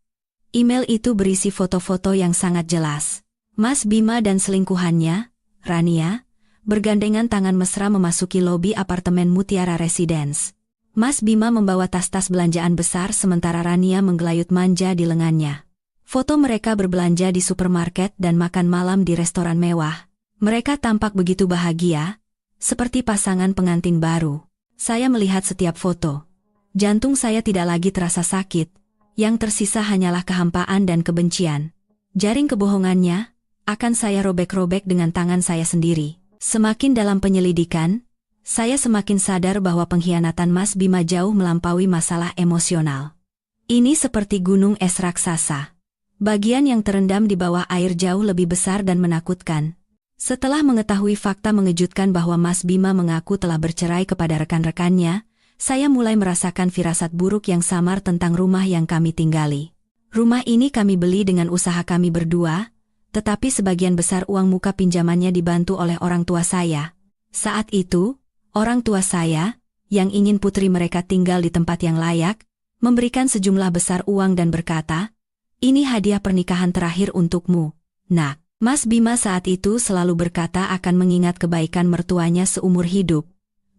Email itu berisi foto-foto yang sangat jelas. Mas Bima dan selingkuhannya, Rania, bergandengan tangan mesra memasuki lobi apartemen Mutiara Residence. Mas Bima membawa tas-tas belanjaan besar sementara Rania menggelayut manja di lengannya. Foto mereka berbelanja di supermarket dan makan malam di restoran mewah. Mereka tampak begitu bahagia, seperti pasangan pengantin baru. Saya melihat setiap foto. Jantung saya tidak lagi terasa sakit, yang tersisa hanyalah kehampaan dan kebencian. Jaring kebohongannya akan saya robek-robek dengan tangan saya sendiri. Semakin dalam penyelidikan, saya semakin sadar bahwa pengkhianatan Mas Bima jauh melampaui masalah emosional. Ini seperti gunung es raksasa. Bagian yang terendam di bawah air jauh lebih besar dan menakutkan. Setelah mengetahui fakta mengejutkan bahwa Mas Bima mengaku telah bercerai kepada rekan-rekannya, saya mulai merasakan firasat buruk yang samar tentang rumah yang kami tinggali. Rumah ini kami beli dengan usaha kami berdua, tetapi sebagian besar uang muka pinjamannya dibantu oleh orang tua saya. Saat itu, orang tua saya, yang ingin putri mereka tinggal di tempat yang layak, memberikan sejumlah besar uang dan berkata, "Ini hadiah pernikahan terakhir untukmu, nak." Mas Bima saat itu selalu berkata akan mengingat kebaikan mertuanya seumur hidup.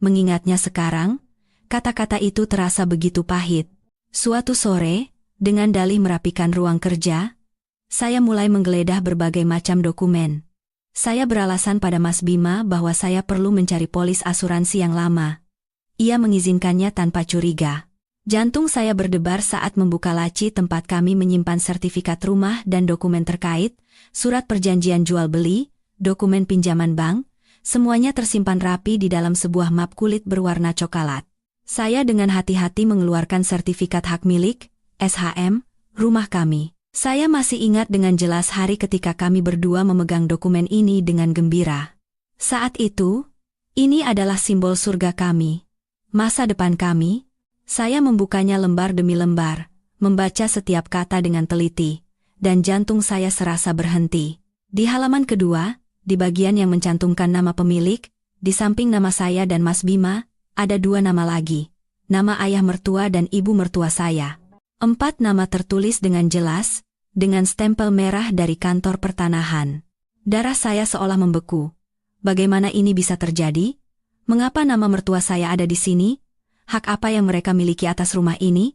Mengingatnya sekarang, kata-kata itu terasa begitu pahit. Suatu sore, dengan dalih merapikan ruang kerja, saya mulai menggeledah berbagai macam dokumen. Saya beralasan pada Mas Bima bahwa saya perlu mencari polis asuransi yang lama. Ia mengizinkannya tanpa curiga. Jantung saya berdebar saat membuka laci tempat kami menyimpan sertifikat rumah dan dokumen terkait, surat perjanjian jual-beli, dokumen pinjaman bank, semuanya tersimpan rapi di dalam sebuah map kulit berwarna coklat. Saya dengan hati-hati mengeluarkan sertifikat hak milik, SHM, rumah kami. Saya masih ingat dengan jelas hari ketika kami berdua memegang dokumen ini dengan gembira. Saat itu, ini adalah simbol surga kami. Masa depan kami. Saya membukanya lembar demi lembar, membaca setiap kata dengan teliti, dan jantung saya serasa berhenti. Di halaman kedua, di bagian yang mencantumkan nama pemilik, Di samping nama saya dan Mas Bima, ada 2 nama lagi. Nama ayah mertua dan ibu mertua saya. 4 nama tertulis dengan jelas, dengan stempel merah dari kantor pertanahan. Darah saya seolah membeku. Bagaimana ini bisa terjadi? Mengapa nama mertua saya ada di sini? Hak apa yang mereka miliki atas rumah ini?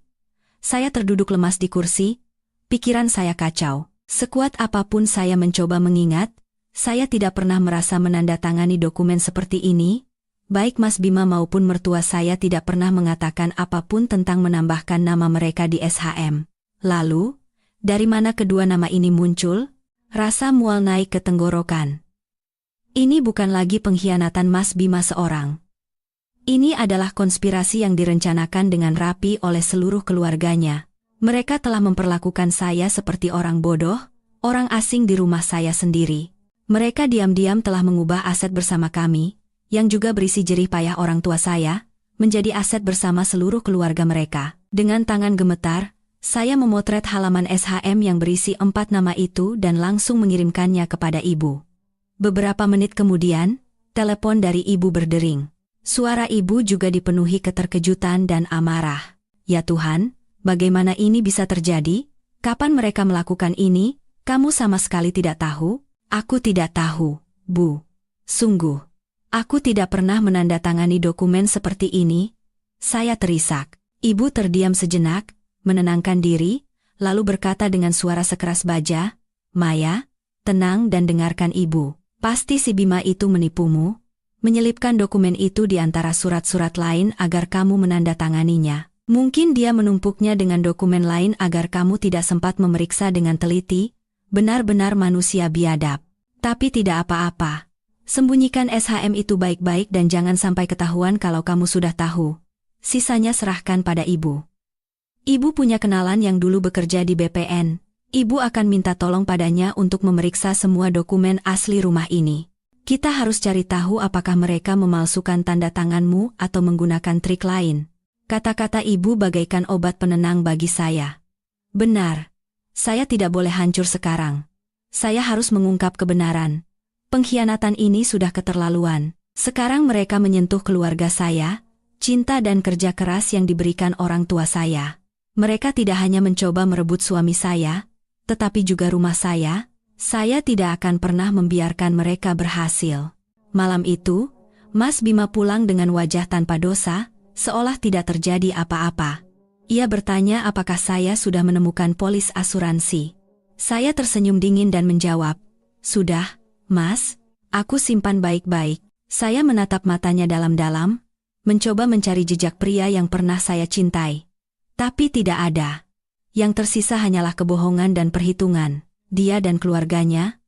Saya terduduk lemas di kursi, pikiran saya kacau. Sekuat apapun saya mencoba mengingat, saya tidak pernah merasa menandatangani dokumen seperti ini. Baik Mas Bima maupun mertua saya tidak pernah mengatakan apapun tentang menambahkan nama mereka di SHM. Lalu, dari mana kedua nama ini muncul? Rasa mual naik ke tenggorokan. Ini bukan lagi pengkhianatan Mas Bima seorang. Ini adalah konspirasi yang direncanakan dengan rapi oleh seluruh keluarganya. Mereka telah memperlakukan saya seperti orang bodoh, orang asing di rumah saya sendiri. Mereka diam-diam telah mengubah aset bersama kami, yang juga berisi jerih payah orang tua saya, menjadi aset bersama seluruh keluarga mereka. Dengan tangan gemetar, saya memotret halaman SHM yang berisi 4 nama itu dan langsung mengirimkannya kepada ibu. Beberapa menit kemudian, telepon dari ibu berdering. Suara ibu juga dipenuhi keterkejutan dan amarah. Ya Tuhan, bagaimana ini bisa terjadi? Kapan mereka melakukan ini? Kamu sama sekali tidak tahu? Aku tidak tahu, Bu. Sungguh. Aku tidak pernah menandatangani dokumen seperti ini. Saya terisak. Ibu terdiam sejenak, menenangkan diri, lalu berkata dengan suara sekeras baja, "Maya, tenang dan dengarkan ibu. Pasti si Bima itu menipumu, menyelipkan dokumen itu di antara surat-surat lain agar kamu menandatanganinya. Mungkin dia menumpuknya dengan dokumen lain agar kamu tidak sempat memeriksa dengan teliti, benar-benar manusia biadab. Tapi tidak apa-apa. Sembunyikan SHM itu baik-baik dan jangan sampai ketahuan kalau kamu sudah tahu. Sisanya serahkan pada ibu. Ibu punya kenalan yang dulu bekerja di BPN. Ibu akan minta tolong padanya untuk memeriksa semua dokumen asli rumah ini. Kita harus cari tahu apakah mereka memalsukan tanda tanganmu atau menggunakan trik lain." Kata-kata ibu bagaikan obat penenang bagi saya. Benar. Saya tidak boleh hancur sekarang. Saya harus mengungkap kebenaran. Pengkhianatan ini sudah keterlaluan. Sekarang mereka menyentuh keluarga saya, cinta dan kerja keras yang diberikan orang tua saya. Mereka tidak hanya mencoba merebut suami saya, tetapi juga rumah saya. Saya tidak akan pernah membiarkan mereka berhasil. Malam itu, Mas Bima pulang dengan wajah tanpa dosa, seolah tidak terjadi apa-apa. Ia bertanya apakah saya sudah menemukan polis asuransi. Saya tersenyum dingin dan menjawab, "Sudah, Mas, aku simpan baik-baik." Saya menatap matanya dalam-dalam, mencoba mencari jejak pria yang pernah saya cintai. Tapi tidak ada. Yang tersisa hanyalah kebohongan dan perhitungan. Dia dan keluarganya,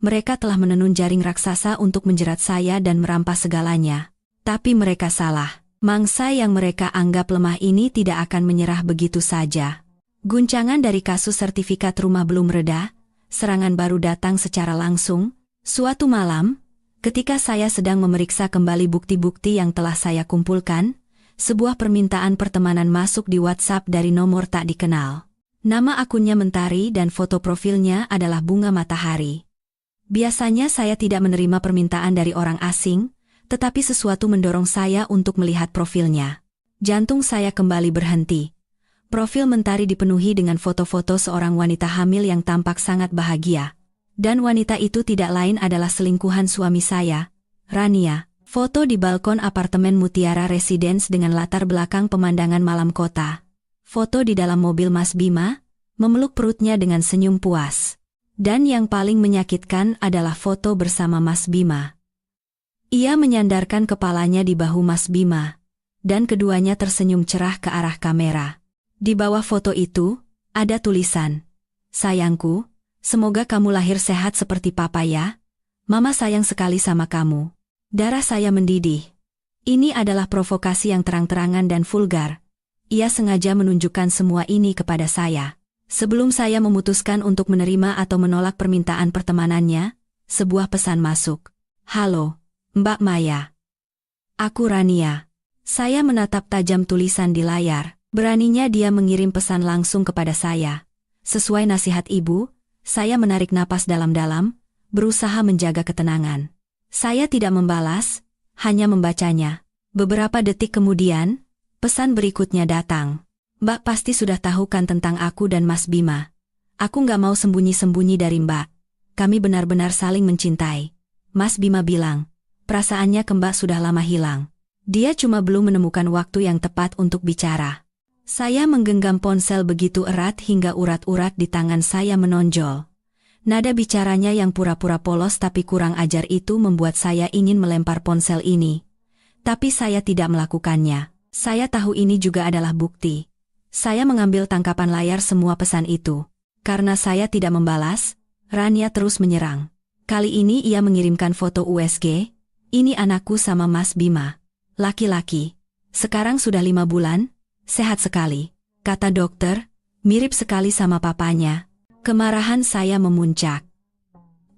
mereka telah menenun jaring raksasa untuk menjerat saya dan merampas segalanya. Tapi mereka salah. Mangsa yang mereka anggap lemah ini tidak akan menyerah begitu saja. Guncangan dari kasus sertifikat rumah belum reda, serangan baru datang secara langsung. Suatu malam, ketika saya sedang memeriksa kembali bukti-bukti yang telah saya kumpulkan, sebuah permintaan pertemanan masuk di WhatsApp dari nomor tak dikenal. Nama akunnya Mentari dan foto profilnya adalah bunga matahari. Biasanya saya tidak menerima permintaan dari orang asing, tetapi sesuatu mendorong saya untuk melihat profilnya. Jantung saya kembali berhenti. Profil Mentari dipenuhi dengan foto-foto seorang wanita hamil yang tampak sangat bahagia. Dan wanita itu tidak lain adalah selingkuhan suami saya, Rania. Foto di balkon apartemen Mutiara Residence dengan latar belakang pemandangan malam kota. Foto di dalam mobil Mas Bima, memeluk perutnya dengan senyum puas. Dan yang paling menyakitkan adalah foto bersama Mas Bima. Ia menyandarkan kepalanya di bahu Mas Bima, dan keduanya tersenyum cerah ke arah kamera. Di bawah foto itu, ada tulisan, "Sayangku, semoga kamu lahir sehat seperti Papa ya. Mama sayang sekali sama kamu." Darah saya mendidih. Ini adalah provokasi yang terang-terangan dan vulgar. Ia sengaja menunjukkan semua ini kepada saya. Sebelum saya memutuskan untuk menerima atau menolak permintaan pertemanannya, sebuah pesan masuk. "Halo, Mbak Maya. Aku Rania." Saya menatap tajam tulisan di layar. Beraninya dia mengirim pesan langsung kepada saya. Sesuai nasihat ibu, saya menarik napas dalam-dalam, berusaha menjaga ketenangan. Saya tidak membalas, hanya membacanya. Beberapa detik kemudian, pesan berikutnya datang. Mbak pasti sudah tahu kan tentang aku dan Mas Bima. Aku nggak mau sembunyi-sembunyi dari Mbak. Kami benar-benar saling mencintai. Mas Bima bilang, perasaannya ke Mbak sudah lama hilang. Dia cuma belum menemukan waktu yang tepat untuk bicara. Saya menggenggam ponsel begitu erat hingga urat-urat di tangan saya menonjol. Nada bicaranya yang pura-pura polos tapi kurang ajar itu membuat saya ingin melempar ponsel ini. Tapi saya tidak melakukannya. Saya tahu ini juga adalah bukti. Saya mengambil tangkapan layar semua pesan itu. Karena saya tidak membalas, Rania terus menyerang. Kali ini ia mengirimkan foto USG. Ini anakku sama Mas Bima. Laki-laki. Sekarang sudah 5 bulan. Sehat sekali, kata dokter, mirip sekali sama papanya. Kemarahan saya memuncak.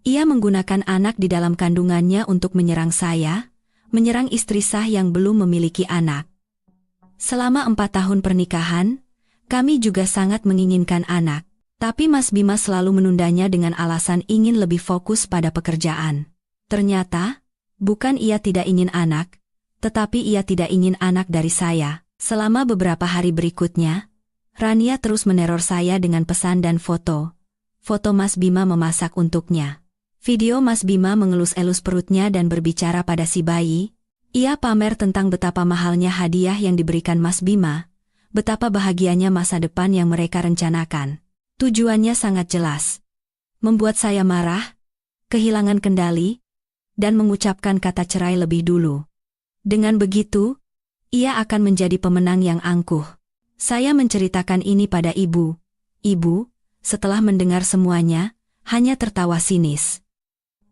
Ia menggunakan anak di dalam kandungannya untuk menyerang saya, menyerang istri sah yang belum memiliki anak. Selama 4 tahun pernikahan, kami juga sangat menginginkan anak. Tapi Mas Bima selalu menundanya dengan alasan ingin lebih fokus pada pekerjaan. Ternyata, bukan ia tidak ingin anak, tetapi ia tidak ingin anak dari saya. Selama beberapa hari berikutnya, Rania terus meneror saya dengan pesan dan foto. Foto Mas Bima memasak untuknya. Video Mas Bima mengelus-elus perutnya dan berbicara pada si bayi. Ia pamer tentang betapa mahalnya hadiah yang diberikan Mas Bima, betapa bahagianya masa depan yang mereka rencanakan. Tujuannya sangat jelas. Membuat saya marah, kehilangan kendali, dan mengucapkan kata cerai lebih dulu. Dengan begitu, ia akan menjadi pemenang yang angkuh. Saya menceritakan ini pada ibu. Ibu, setelah mendengar semuanya, hanya tertawa sinis.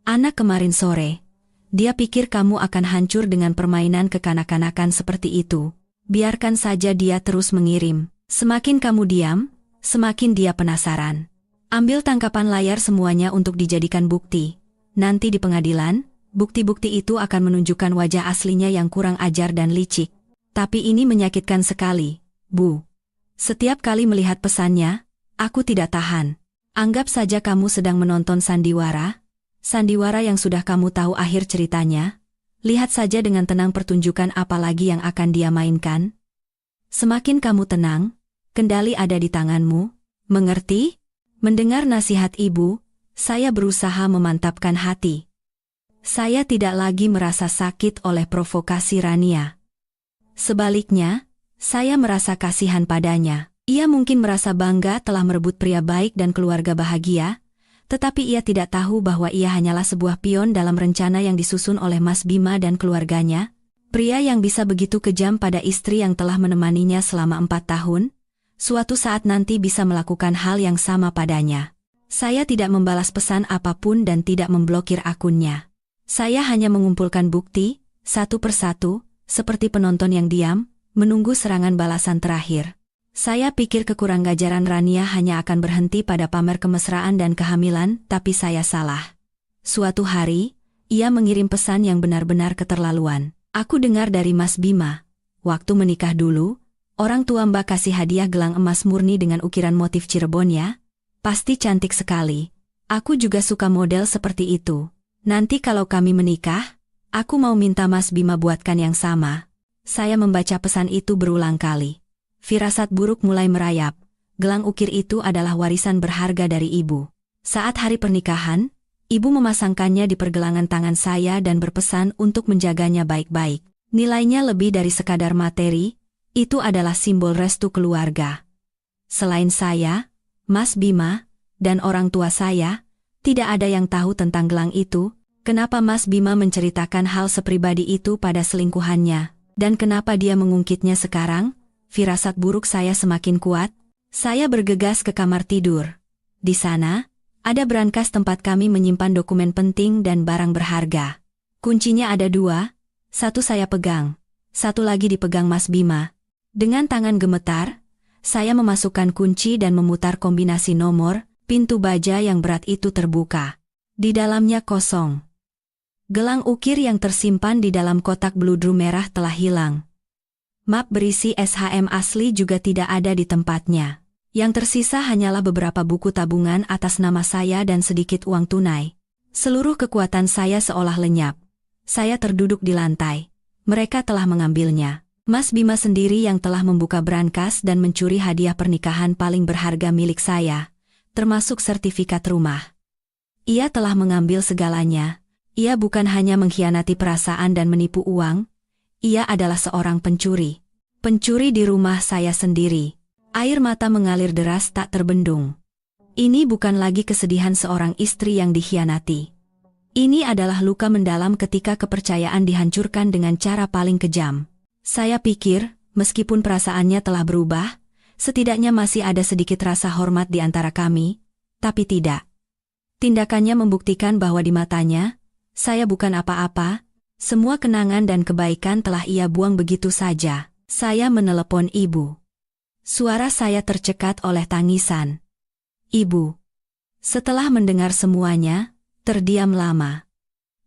Anak kemarin sore, dia pikir kamu akan hancur dengan permainan kekanak-kanakan seperti itu. Biarkan saja dia terus mengirim. Semakin kamu diam, semakin dia penasaran. Ambil tangkapan layar semuanya untuk dijadikan bukti. Nanti di pengadilan, bukti-bukti itu akan menunjukkan wajah aslinya yang kurang ajar dan licik. Tapi ini menyakitkan sekali, Bu. Setiap kali melihat pesannya, aku tidak tahan. Anggap saja kamu sedang menonton sandiwara. Sandiwara yang sudah kamu tahu akhir ceritanya. Lihat saja dengan tenang pertunjukan apa lagi yang akan dia mainkan. Semakin kamu tenang, kendali ada di tanganmu. Mengerti? Mendengar nasihat ibu, saya berusaha memantapkan hati. Saya tidak lagi merasa sakit oleh provokasi Rania. Sebaliknya, saya merasa kasihan padanya. Ia mungkin merasa bangga telah merebut pria baik dan keluarga bahagia, tetapi ia tidak tahu bahwa ia hanyalah sebuah pion dalam rencana yang disusun oleh Mas Bima dan keluarganya. Pria yang bisa begitu kejam pada istri yang telah menemaninya selama 4 tahun, suatu saat nanti bisa melakukan hal yang sama padanya. Saya tidak membalas pesan apapun dan tidak memblokir akunnya. Saya hanya mengumpulkan bukti, satu persatu, seperti penonton yang diam, menunggu serangan balasan terakhir. Saya pikir kekuranggajaran Rania hanya akan berhenti pada pamer kemesraan dan kehamilan, tapi saya salah. Suatu hari, ia mengirim pesan yang benar-benar keterlaluan. Aku dengar dari Mas Bima, waktu menikah dulu, orang tua Mbak kasih hadiah gelang emas murni dengan ukiran motif Cirebon ya? Pasti cantik sekali. Aku juga suka model seperti itu. Nanti kalau kami menikah, aku mau minta Mas Bima buatkan yang sama. Saya membaca pesan itu berulang kali. Firasat buruk mulai merayap. Gelang ukir itu adalah warisan berharga dari ibu. Saat hari pernikahan, ibu memasangkannya di pergelangan tangan saya dan berpesan untuk menjaganya baik-baik. Nilainya lebih dari sekadar materi, itu adalah simbol restu keluarga. Selain saya, Mas Bima, dan orang tua saya, tidak ada yang tahu tentang gelang itu. Kenapa Mas Bima menceritakan hal sepribadi itu pada selingkuhannya? Dan kenapa dia mengungkitnya sekarang? Firasat buruk saya semakin kuat. Saya bergegas ke kamar tidur. Di sana, ada brankas tempat kami menyimpan dokumen penting dan barang berharga. Kuncinya ada 2, satu saya pegang, satu lagi dipegang Mas Bima. Dengan tangan gemetar, saya memasukkan kunci dan memutar kombinasi nomor, pintu baja yang berat itu terbuka. Di dalamnya kosong. Gelang ukir yang tersimpan di dalam kotak bludru merah telah hilang. Map berisi SHM asli juga tidak ada di tempatnya. Yang tersisa hanyalah beberapa buku tabungan atas nama saya dan sedikit uang tunai. Seluruh kekuatan saya seolah lenyap. Saya terduduk di lantai. Mereka telah mengambilnya. Mas Bima sendiri yang telah membuka brankas dan mencuri hadiah pernikahan paling berharga milik saya, termasuk sertifikat rumah. Ia telah mengambil segalanya. Ia bukan hanya mengkhianati perasaan dan menipu uang, ia adalah seorang pencuri. Pencuri di rumah saya sendiri. Air mata mengalir deras tak terbendung. Ini bukan lagi kesedihan seorang istri yang dikhianati. Ini adalah luka mendalam ketika kepercayaan dihancurkan dengan cara paling kejam. Saya pikir, meskipun perasaannya telah berubah, setidaknya masih ada sedikit rasa hormat di antara kami, tapi tidak. Tindakannya membuktikan bahwa di matanya, saya bukan apa-apa, semua kenangan dan kebaikan telah ia buang begitu saja. Saya menelepon ibu. Suara saya tercekat oleh tangisan. Ibu. Setelah mendengar semuanya, terdiam lama.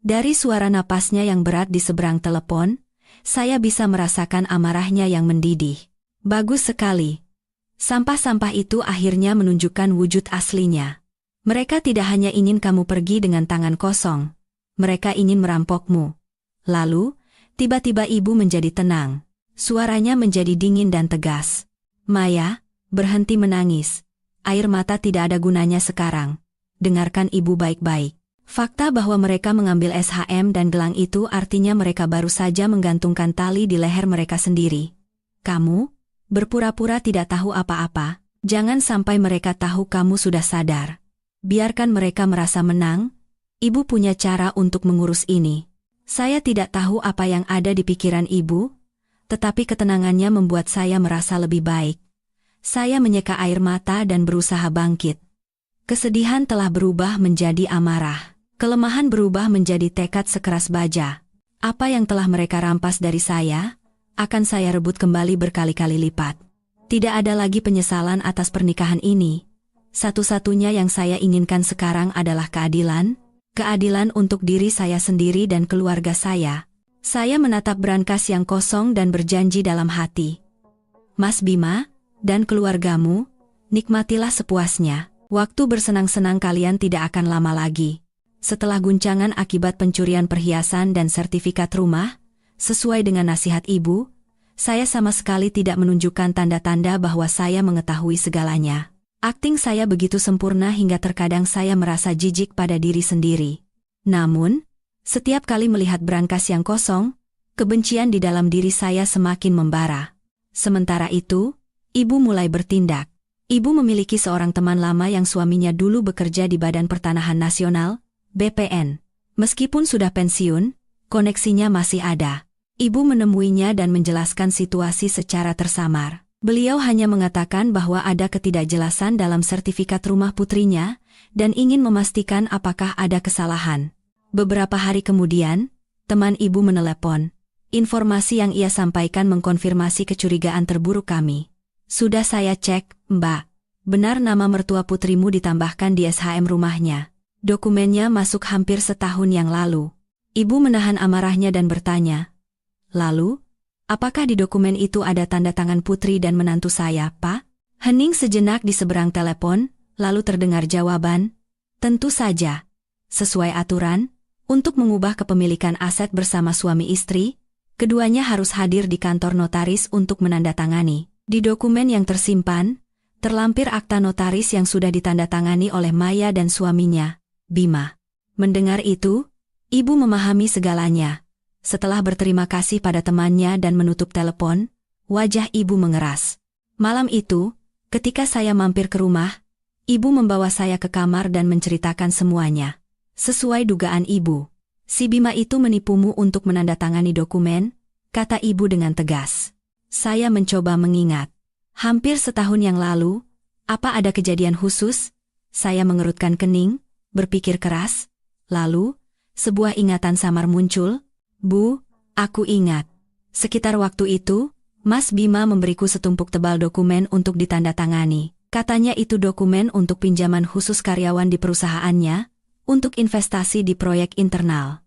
Dari suara napasnya yang berat di seberang telepon, saya bisa merasakan amarahnya yang mendidih. Bagus sekali. Sampah-sampah itu akhirnya menunjukkan wujud aslinya. Mereka tidak hanya ingin kamu pergi dengan tangan kosong. Mereka ingin merampokmu. Lalu, tiba-tiba ibu menjadi tenang. Suaranya menjadi dingin dan tegas. Maya, berhenti menangis. Air mata tidak ada gunanya sekarang. Dengarkan ibu baik-baik. Fakta bahwa mereka mengambil SHM dan gelang itu artinya mereka baru saja menggantungkan tali di leher mereka sendiri. Kamu, berpura-pura tidak tahu apa-apa, jangan sampai mereka tahu kamu sudah sadar. Biarkan mereka merasa menang, ibu punya cara untuk mengurus ini. Saya tidak tahu apa yang ada di pikiran ibu, tetapi ketenangannya membuat saya merasa lebih baik. Saya menyeka air mata dan berusaha bangkit. Kesedihan telah berubah menjadi amarah. Kelemahan berubah menjadi tekad sekeras baja. Apa yang telah mereka rampas dari saya, akan saya rebut kembali berkali-kali lipat. Tidak ada lagi penyesalan atas pernikahan ini. Satu-satunya yang saya inginkan sekarang adalah keadilan. Keadilan untuk diri saya sendiri dan keluarga saya. Saya menatap brankas yang kosong dan berjanji dalam hati. Mas Bima, dan keluargamu, nikmatilah sepuasnya. Waktu bersenang-senang kalian tidak akan lama lagi. Setelah guncangan akibat pencurian perhiasan dan sertifikat rumah, sesuai dengan nasihat ibu, saya sama sekali tidak menunjukkan tanda-tanda bahwa saya mengetahui segalanya. Akting saya begitu sempurna hingga terkadang saya merasa jijik pada diri sendiri. Namun, setiap kali melihat brankas yang kosong, kebencian di dalam diri saya semakin membara. Sementara itu, ibu mulai bertindak. Ibu memiliki seorang teman lama yang suaminya dulu bekerja di Badan Pertanahan Nasional, BPN. Meskipun sudah pensiun, koneksinya masih ada. Ibu menemuinya dan menjelaskan situasi secara tersamar. Beliau hanya mengatakan bahwa ada ketidakjelasan dalam sertifikat rumah putrinya, dan ingin memastikan apakah ada kesalahan. Beberapa hari kemudian, teman ibu menelepon. Informasi yang ia sampaikan mengkonfirmasi kecurigaan terburuk kami. Sudah saya cek, Mbak. Benar nama mertua putrimu ditambahkan di SHM rumahnya. Dokumennya masuk hampir setahun yang lalu. Ibu menahan amarahnya dan bertanya. Lalu, apakah di dokumen itu ada tanda tangan putri dan menantu saya, Pak? Hening sejenak di seberang telepon, lalu terdengar jawaban. Tentu saja. Sesuai aturan, untuk mengubah kepemilikan aset bersama suami istri, keduanya harus hadir di kantor notaris untuk menandatangani. Di dokumen yang tersimpan, terlampir akta notaris yang sudah ditandatangani oleh Maya dan suaminya, Bima. Mendengar itu, ibu memahami segalanya. Setelah berterima kasih pada temannya dan menutup telepon, wajah ibu mengeras. Malam itu, ketika saya mampir ke rumah, ibu membawa saya ke kamar dan menceritakan semuanya. Sesuai dugaan ibu, si Bima itu menipumu untuk menandatangani dokumen, kata ibu dengan tegas. Saya mencoba mengingat. Hampir setahun yang lalu, apa ada kejadian khusus? Saya mengerutkan kening, berpikir keras. Lalu, sebuah ingatan samar muncul. Bu, aku ingat. Sekitar waktu itu, Mas Bima memberiku setumpuk tebal dokumen untuk ditandatangani. Katanya itu dokumen untuk pinjaman khusus karyawan di perusahaannya, untuk investasi di proyek internal.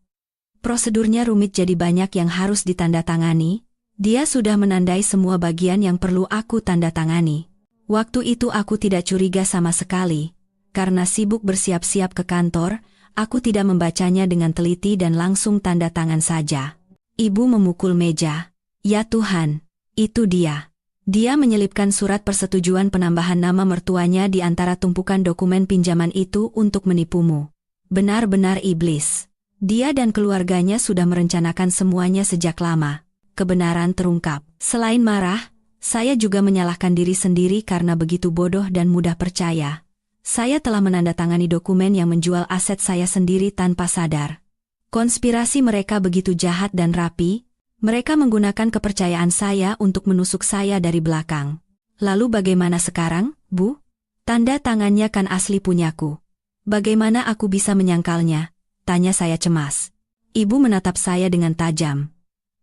Prosedurnya rumit jadi banyak yang harus ditandatangani. Dia sudah menandai semua bagian yang perlu aku tandatangani. Waktu itu aku tidak curiga sama sekali. Karena sibuk bersiap-siap ke kantor, Aku tidak membacanya dengan teliti dan langsung tanda tangan saja. Ibu memukul meja. Ya Tuhan, itu dia. Dia menyelipkan surat persetujuan penambahan nama mertuanya di antara tumpukan dokumen pinjaman itu untuk menipumu. Benar-benar iblis. Dia dan keluarganya sudah merencanakan semuanya sejak lama. Kebenaran terungkap. Selain marah, saya juga menyalahkan diri sendiri karena begitu bodoh dan mudah percaya. Saya telah menandatangani dokumen yang menjual aset saya sendiri tanpa sadar. Konspirasi mereka begitu jahat dan rapi. Mereka menggunakan kepercayaan saya untuk menusuk saya dari belakang. Lalu bagaimana sekarang, Bu? Tanda tangannya kan asli punyaku. Bagaimana aku bisa menyangkalnya? Tanya saya cemas. Ibu menatap saya dengan tajam.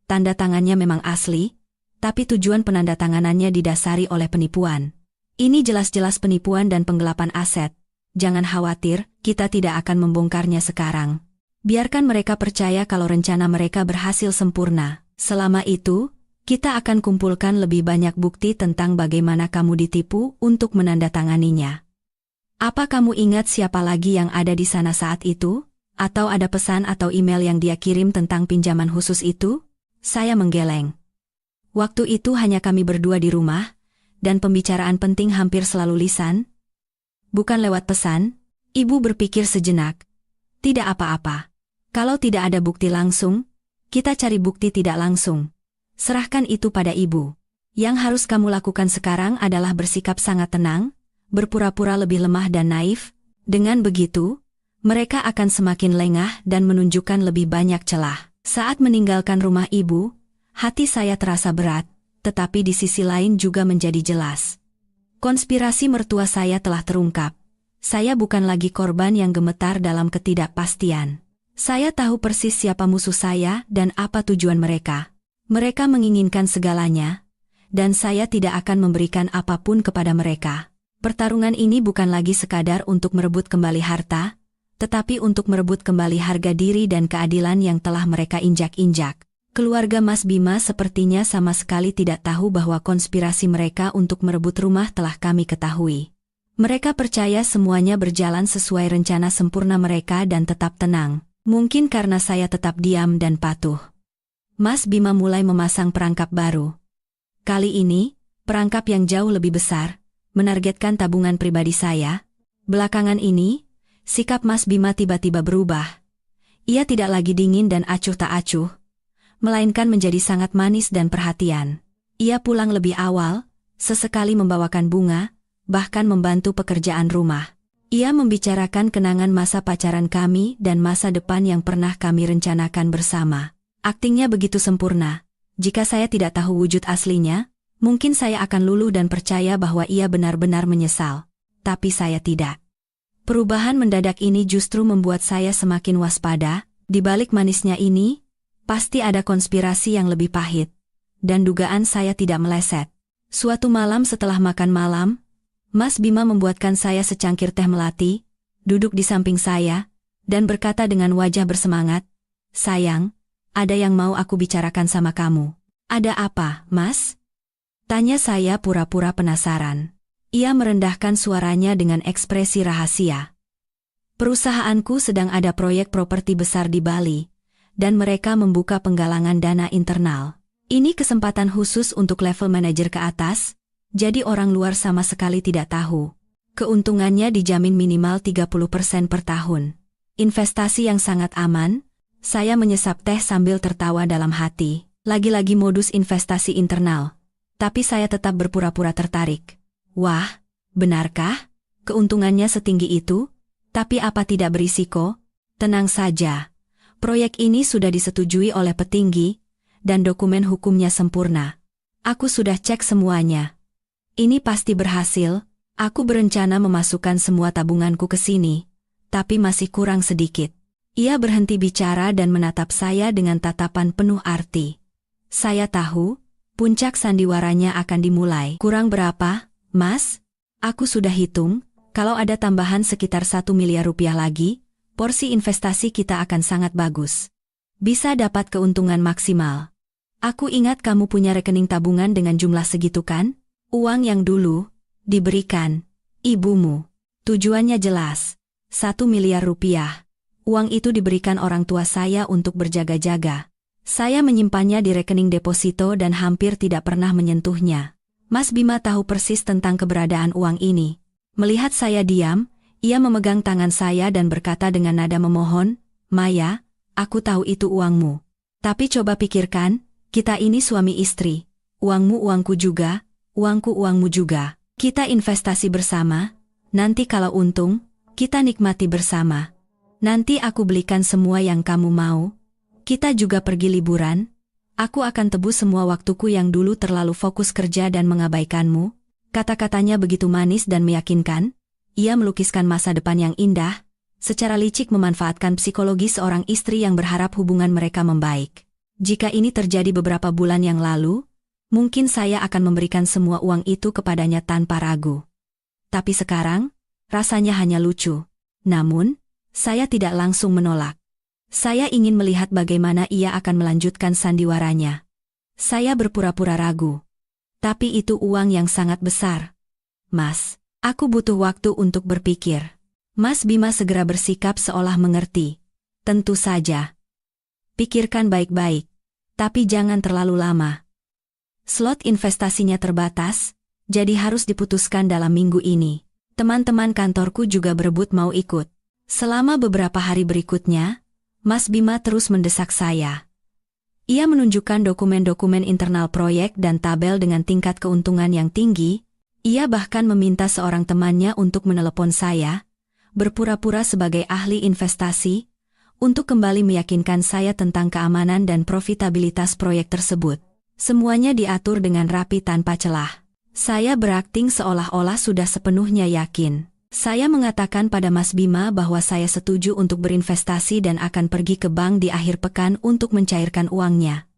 Tanda tangannya memang asli, tapi tujuan penandatanganannya didasari oleh penipuan. Ini jelas-jelas penipuan dan penggelapan aset. Jangan khawatir, kita tidak akan membongkarnya sekarang. Biarkan mereka percaya kalau rencana mereka berhasil sempurna. Selama itu, kita akan kumpulkan lebih banyak bukti tentang bagaimana kamu ditipu untuk menandatanganinya. Apa kamu ingat siapa lagi yang ada di sana saat itu? Atau ada pesan atau email yang dia kirim tentang pinjaman khusus itu? Saya menggeleng. Waktu itu hanya kami berdua di rumah, dan pembicaraan penting hampir selalu lisan. Bukan lewat pesan, ibu berpikir sejenak. Tidak apa-apa. Kalau tidak ada bukti langsung, kita cari bukti tidak langsung. Serahkan itu pada ibu. Yang harus kamu lakukan sekarang adalah bersikap sangat tenang, berpura-pura lebih lemah dan naif. Dengan begitu, mereka akan semakin lengah dan menunjukkan lebih banyak celah. Saat meninggalkan rumah ibu, hati saya terasa berat. Tetapi di sisi lain juga menjadi jelas. Konspirasi mertua saya telah terungkap. Saya bukan lagi korban yang gemetar dalam ketidakpastian. Saya tahu persis siapa musuh saya dan apa tujuan mereka. Mereka menginginkan segalanya, dan saya tidak akan memberikan apapun kepada mereka. Pertarungan ini bukan lagi sekadar untuk merebut kembali harta, tetapi untuk merebut kembali harga diri dan keadilan yang telah mereka injak-injak. Keluarga Mas Bima sepertinya sama sekali tidak tahu bahwa konspirasi mereka untuk merebut rumah telah kami ketahui. Mereka percaya semuanya berjalan sesuai rencana sempurna mereka dan tetap tenang. Mungkin karena saya tetap diam dan patuh. Mas Bima mulai memasang perangkap baru. Kali ini, perangkap yang jauh lebih besar, menargetkan tabungan pribadi saya. Belakangan ini, sikap Mas Bima tiba-tiba berubah. Ia tidak lagi dingin dan acuh tak acuh, melainkan menjadi sangat manis dan perhatian. Ia pulang lebih awal, sesekali membawakan bunga, bahkan membantu pekerjaan rumah. Ia membicarakan kenangan masa pacaran kami dan masa depan yang pernah kami rencanakan bersama. Aktingnya begitu sempurna. Jika saya tidak tahu wujud aslinya, mungkin saya akan luluh dan percaya bahwa ia benar-benar menyesal. Tapi saya tidak. Perubahan mendadak ini justru membuat saya semakin waspada. Di balik manisnya ini, pasti ada konspirasi yang lebih pahit. Dan dugaan saya tidak meleset. Suatu malam setelah makan malam, Mas Bima membuatkan saya secangkir teh melati, duduk di samping saya, dan berkata dengan wajah bersemangat, "Sayang, ada yang mau aku bicarakan sama kamu." "Ada apa, Mas?" tanya saya pura-pura penasaran. Ia merendahkan suaranya dengan ekspresi rahasia. "Perusahaanku sedang ada proyek properti besar di Bali, dan mereka membuka penggalangan dana internal. Ini kesempatan khusus untuk level manajer ke atas, jadi orang luar sama sekali tidak tahu. Keuntungannya dijamin minimal 30% per tahun. Investasi yang sangat aman." Saya menyesap teh sambil tertawa dalam hati. Lagi-lagi modus investasi internal. Tapi saya tetap berpura-pura tertarik. "Wah, benarkah? Keuntungannya setinggi itu? Tapi apa tidak berisiko?" "Tenang saja. Proyek ini sudah disetujui oleh petinggi, dan dokumen hukumnya sempurna. Aku sudah cek semuanya. Ini pasti berhasil. Aku berencana memasukkan semua tabunganku ke sini, tapi masih kurang sedikit." Ia berhenti bicara dan menatap saya dengan tatapan penuh arti. Saya tahu, puncak sandiwaranya akan dimulai. "Kurang berapa, Mas?" "Aku sudah hitung, kalau ada tambahan sekitar 1 miliar rupiah lagi, porsi investasi kita akan sangat bagus. Bisa dapat keuntungan maksimal. Aku ingat kamu punya rekening tabungan dengan jumlah segitu kan? Uang yang dulu diberikan ibumu. Tujuannya jelas, 1 miliar rupiah. Uang itu diberikan orang tua saya untuk berjaga-jaga. Saya menyimpannya di rekening deposito dan hampir tidak pernah menyentuhnya. Mas Bima tahu persis tentang keberadaan uang ini. Melihat saya diam, ia memegang tangan saya dan berkata dengan nada memohon, "Maya, aku tahu itu uangmu. Tapi coba pikirkan, kita ini suami istri. Uangmu uangku juga, uangku uangmu juga. Kita investasi bersama, nanti kalau untung, kita nikmati bersama. Nanti aku belikan semua yang kamu mau. Kita juga pergi liburan. Aku akan tebus semua waktuku yang dulu terlalu fokus kerja dan mengabaikanmu." Kata-katanya begitu manis dan meyakinkan. Ia melukiskan masa depan yang indah, secara licik memanfaatkan psikologi seorang istri yang berharap hubungan mereka membaik. Jika ini terjadi beberapa bulan yang lalu, mungkin saya akan memberikan semua uang itu kepadanya tanpa ragu. Tapi sekarang, rasanya hanya lucu. Namun, saya tidak langsung menolak. Saya ingin melihat bagaimana ia akan melanjutkan sandiwaranya. Saya berpura-pura ragu. Tapi itu uang yang sangat besar. "Mas, aku butuh waktu untuk berpikir." Mas Bima segera bersikap seolah mengerti. "Tentu saja. Pikirkan baik-baik. Tapi jangan terlalu lama. Slot investasinya terbatas, jadi harus diputuskan dalam minggu ini. Teman-teman kantorku juga berebut mau ikut." Selama beberapa hari berikutnya, Mas Bima terus mendesak saya. Ia menunjukkan dokumen-dokumen internal proyek dan tabel dengan tingkat keuntungan yang tinggi. Ia bahkan meminta seorang temannya untuk menelepon saya, berpura-pura sebagai ahli investasi, untuk kembali meyakinkan saya tentang keamanan dan profitabilitas proyek tersebut. Semuanya diatur dengan rapi tanpa celah. Saya berakting seolah-olah sudah sepenuhnya yakin. Saya mengatakan pada Mas Bima bahwa saya setuju untuk berinvestasi dan akan pergi ke bank di akhir pekan untuk mencairkan uangnya.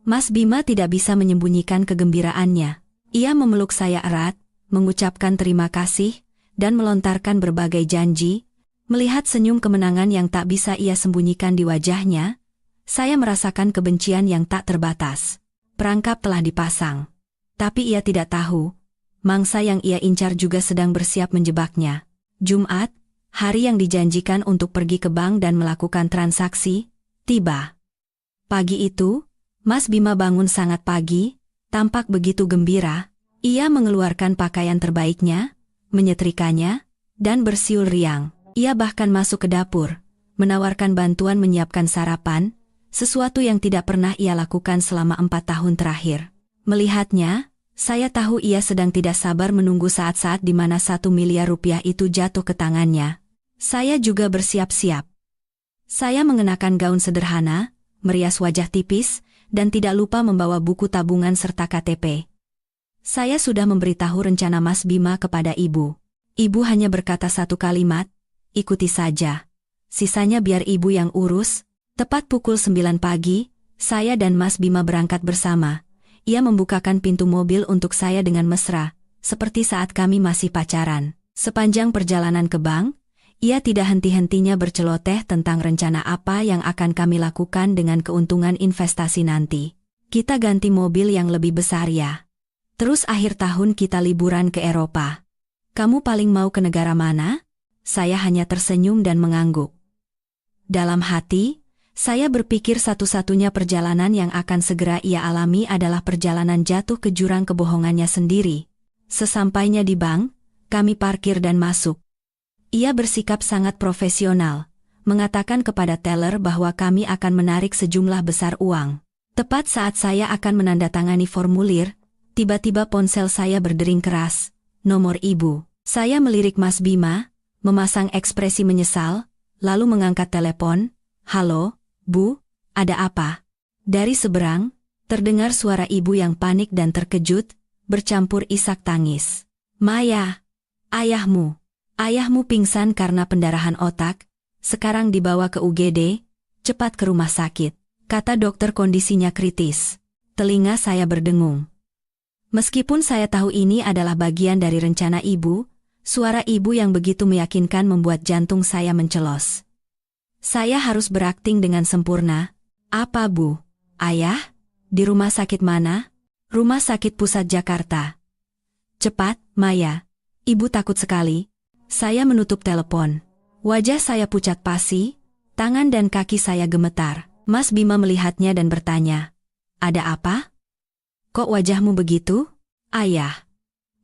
Mas Bima tidak bisa menyembunyikan kegembiraannya. Ia memeluk saya erat, mengucapkan terima kasih, dan melontarkan berbagai janji. Melihat senyum kemenangan yang tak bisa ia sembunyikan di wajahnya, saya merasakan kebencian yang tak terbatas. Perangkap telah dipasang. Tapi ia tidak tahu, mangsa yang ia incar juga sedang bersiap menjebaknya. Jumat, hari yang dijanjikan untuk pergi ke bank dan melakukan transaksi, tiba. Pagi itu, Mas Bima bangun sangat pagi, tampak begitu gembira. Ia mengeluarkan pakaian terbaiknya, menyetrikanya, dan bersiul riang. Ia bahkan masuk ke dapur, menawarkan bantuan menyiapkan sarapan, sesuatu yang tidak pernah ia lakukan selama 4 tahun terakhir. Melihatnya, saya tahu ia sedang tidak sabar menunggu saat-saat di mana 1 miliar rupiah itu jatuh ke tangannya. Saya juga bersiap-siap. Saya mengenakan gaun sederhana, merias wajah tipis, dan tidak lupa membawa buku tabungan serta KTP. Saya sudah memberitahu rencana Mas Bima kepada ibu. Ibu hanya berkata satu kalimat, "Ikuti saja. Sisanya biar ibu yang urus." Tepat pukul 9 pagi, saya dan Mas Bima berangkat bersama. Ia membukakan pintu mobil untuk saya dengan mesra, seperti saat kami masih pacaran. Sepanjang perjalanan ke bank, ia tidak henti-hentinya berceloteh tentang rencana apa yang akan kami lakukan dengan keuntungan investasi nanti. "Kita ganti mobil yang lebih besar ya. Terus akhir tahun kita liburan ke Eropa. Kamu paling mau ke negara mana?" Saya hanya tersenyum dan mengangguk. Dalam hati, saya berpikir satu-satunya perjalanan yang akan segera ia alami adalah perjalanan jatuh ke jurang kebohongannya sendiri. Sesampainya di bank, kami parkir dan masuk. Ia bersikap sangat profesional, mengatakan kepada teller bahwa kami akan menarik sejumlah besar uang. Tepat saat saya akan menandatangani formulir, tiba-tiba ponsel saya berdering keras. "Nomor ibu." Saya melirik Mas Bima, memasang ekspresi menyesal, lalu mengangkat telepon. "Halo, Bu, ada apa?" Dari seberang, terdengar suara ibu yang panik dan terkejut, bercampur isak tangis. "Maya, ayahmu pingsan karena pendarahan otak, sekarang dibawa ke UGD, cepat ke rumah sakit. Kata dokter kondisinya kritis." Telinga saya berdengung. Meskipun saya tahu ini adalah bagian dari rencana ibu, suara ibu yang begitu meyakinkan membuat jantung saya mencelos. Saya harus berakting dengan sempurna. "Apa, Bu? Ayah? Di rumah sakit mana?" "Rumah Sakit Pusat Jakarta." "Cepat, Maya. Ibu takut sekali." Saya menutup telepon. Wajah saya pucat pasi, Tangan dan kaki saya gemetar. Mas Bima melihatnya dan bertanya, "Ada apa? Kok wajahmu begitu?" "Ayah.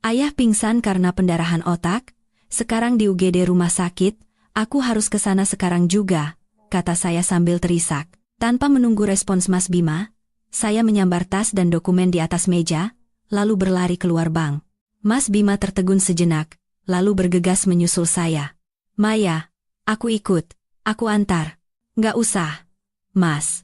Ayah pingsan karena pendarahan otak. Sekarang di UGD rumah sakit, aku harus ke sana sekarang juga," kata saya sambil terisak. Tanpa menunggu respons Mas Bima, saya menyambar tas dan dokumen di atas meja, lalu berlari keluar bank. Mas Bima tertegun sejenak, lalu bergegas menyusul saya. "Maya, aku ikut, aku antar." "Nggak usah, Mas.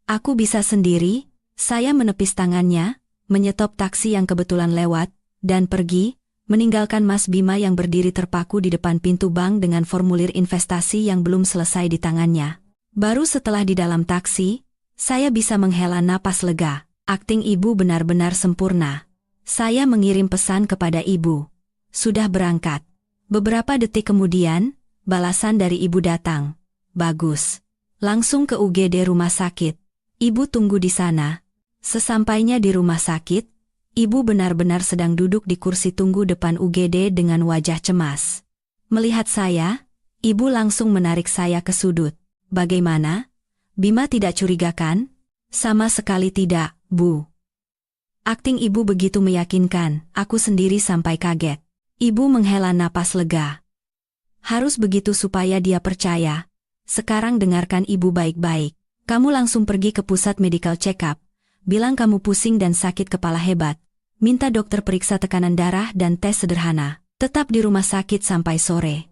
Aku bisa sendiri." Saya menepis tangannya, menyetop taksi yang kebetulan lewat, dan pergi, meninggalkan Mas Bima yang berdiri terpaku di depan pintu bank dengan formulir investasi yang belum selesai di tangannya. Baru setelah di dalam taksi, saya bisa menghela napas lega. Akting ibu benar-benar sempurna. Saya mengirim pesan kepada ibu. "Sudah berangkat." Beberapa detik kemudian, balasan dari ibu datang. "Bagus. Langsung ke UGD rumah sakit. Ibu tunggu di sana." Sesampainya di rumah sakit, ibu benar-benar sedang duduk di kursi tunggu depan UGD dengan wajah cemas. Melihat saya, ibu langsung menarik saya ke sudut. "Bagaimana? Bima tidak curiga kan?" "Sama sekali tidak, Bu." Akting ibu begitu meyakinkan, aku sendiri sampai kaget. Ibu menghela napas lega. Harus begitu supaya dia percaya. "Sekarang dengarkan ibu baik-baik. Kamu langsung pergi ke pusat medical check-up. Bilang kamu pusing dan sakit kepala hebat. Minta dokter periksa tekanan darah dan tes sederhana. Tetap di rumah sakit sampai sore.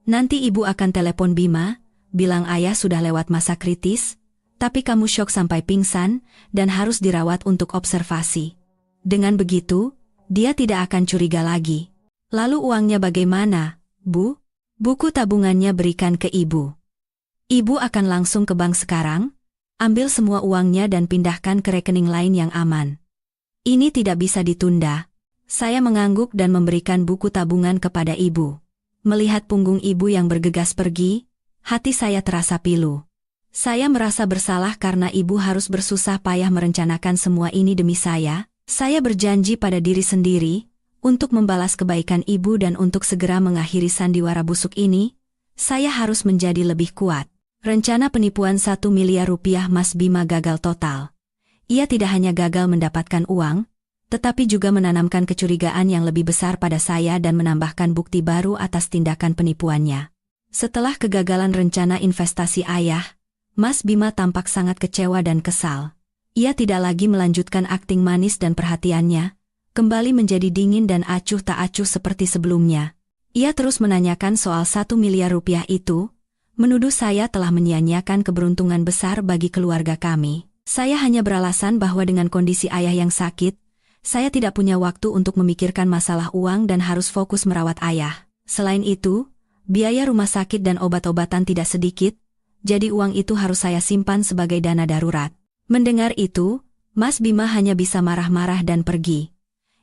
Nanti ibu akan telepon Bima, bilang ayah sudah lewat masa kritis, tapi kamu syok sampai pingsan dan harus dirawat untuk observasi. Dengan begitu, dia tidak akan curiga lagi." "Lalu uangnya bagaimana, Bu?" "Buku tabungannya berikan ke ibu. Ibu akan langsung ke bank sekarang, ambil semua uangnya dan pindahkan ke rekening lain yang aman. Ini tidak bisa ditunda." Saya mengangguk dan memberikan buku tabungan kepada ibu. Melihat punggung ibu yang bergegas pergi, hati saya terasa pilu. Saya merasa bersalah karena ibu harus bersusah payah merencanakan semua ini demi saya. Saya berjanji pada diri sendiri, untuk membalas kebaikan ibu dan untuk segera mengakhiri sandiwara busuk ini, saya harus menjadi lebih kuat. Rencana penipuan 1 miliar rupiah Mas Bima gagal total. Ia tidak hanya gagal mendapatkan uang, tetapi juga menanamkan kecurigaan yang lebih besar pada saya dan menambahkan bukti baru atas tindakan penipuannya. Setelah kegagalan rencana investasi ayah, Mas Bima tampak sangat kecewa dan kesal. Ia tidak lagi melanjutkan akting manis dan perhatiannya, kembali menjadi dingin dan acuh tak acuh seperti sebelumnya. Ia terus menanyakan soal 1 miliar rupiah itu, menuduh saya telah menyia-nyiakan keberuntungan besar bagi keluarga kami. Saya hanya beralasan bahwa dengan kondisi ayah yang sakit, saya tidak punya waktu untuk memikirkan masalah uang dan harus fokus merawat ayah. Selain itu, biaya rumah sakit dan obat-obatan tidak sedikit, jadi uang itu harus saya simpan sebagai dana darurat. Mendengar itu, Mas Bima hanya bisa marah-marah dan pergi.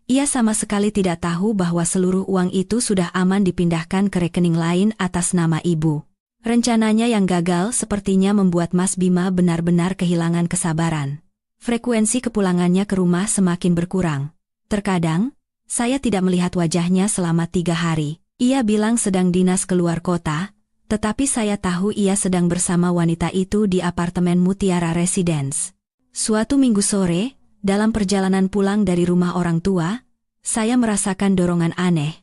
Ia sama sekali tidak tahu bahwa seluruh uang itu sudah aman dipindahkan ke rekening lain atas nama ibu. Rencananya yang gagal sepertinya membuat Mas Bima benar-benar kehilangan kesabaran. Frekuensi kepulangannya ke rumah semakin berkurang. Terkadang, saya tidak melihat wajahnya selama 3 hari. Ia bilang sedang dinas keluar kota, tetapi saya tahu ia sedang bersama wanita itu di apartemen Mutiara Residence. Suatu minggu sore, dalam perjalanan pulang dari rumah orang tua, saya merasakan dorongan aneh.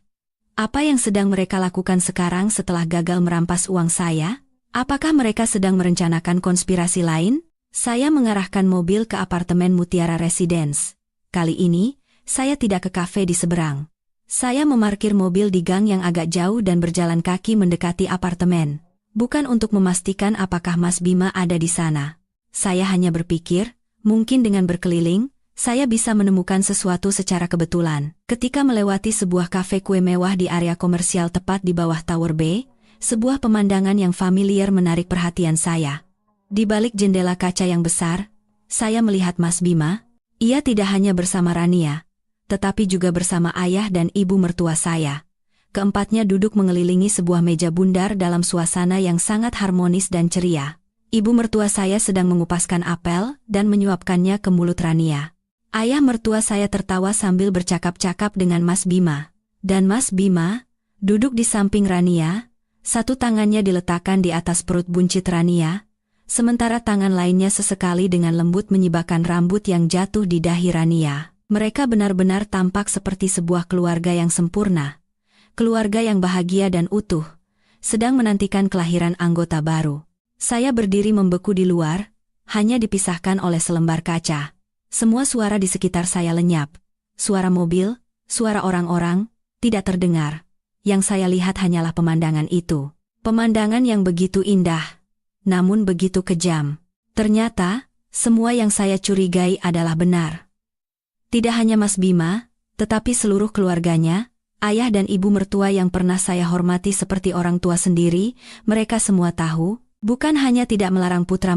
Apa yang sedang mereka lakukan sekarang setelah gagal merampas uang saya? Apakah mereka sedang merencanakan konspirasi lain? Saya mengarahkan mobil ke apartemen Mutiara Residence. Kali ini, saya tidak ke kafe di seberang. Saya memarkir mobil di gang yang agak jauh dan berjalan kaki mendekati apartemen. Bukan untuk memastikan apakah Mas Bima ada di sana. Saya hanya berpikir, mungkin dengan berkeliling, saya bisa menemukan sesuatu secara kebetulan. Ketika melewati sebuah kafe kue mewah di area komersial tepat di bawah Tower B, sebuah pemandangan yang familiar menarik perhatian saya. Di balik jendela kaca yang besar, saya melihat Mas Bima. Ia tidak hanya bersama Rania, tetapi juga bersama ayah dan ibu mertua saya. Keempatnya duduk mengelilingi sebuah meja bundar dalam suasana yang sangat harmonis dan ceria. Ibu mertua saya sedang mengupaskan apel dan menyuapkannya ke mulut Rania. Ayah mertua saya tertawa sambil bercakap-cakap dengan Mas Bima. Dan Mas Bima, duduk di samping Rania, Satu tangannya diletakkan di atas perut buncit Rania, sementara tangan lainnya sesekali dengan lembut menyibakkan rambut yang jatuh di dahi Rania. Mereka benar-benar tampak seperti sebuah keluarga yang sempurna. Keluarga yang bahagia dan utuh, sedang menantikan kelahiran anggota baru. Saya berdiri membeku di luar, hanya dipisahkan oleh selembar kaca. Semua suara di sekitar saya lenyap. Suara mobil, suara orang-orang, tidak terdengar. Yang saya lihat hanyalah pemandangan itu. Pemandangan yang begitu indah, namun begitu kejam. Ternyata, semua yang saya curigai adalah benar. Tidak hanya Mas Bima, tetapi seluruh keluarganya, ayah dan ibu mertua yang pernah saya hormati seperti orang tua sendiri, mereka semua tahu, bukan hanya tidak melarang putra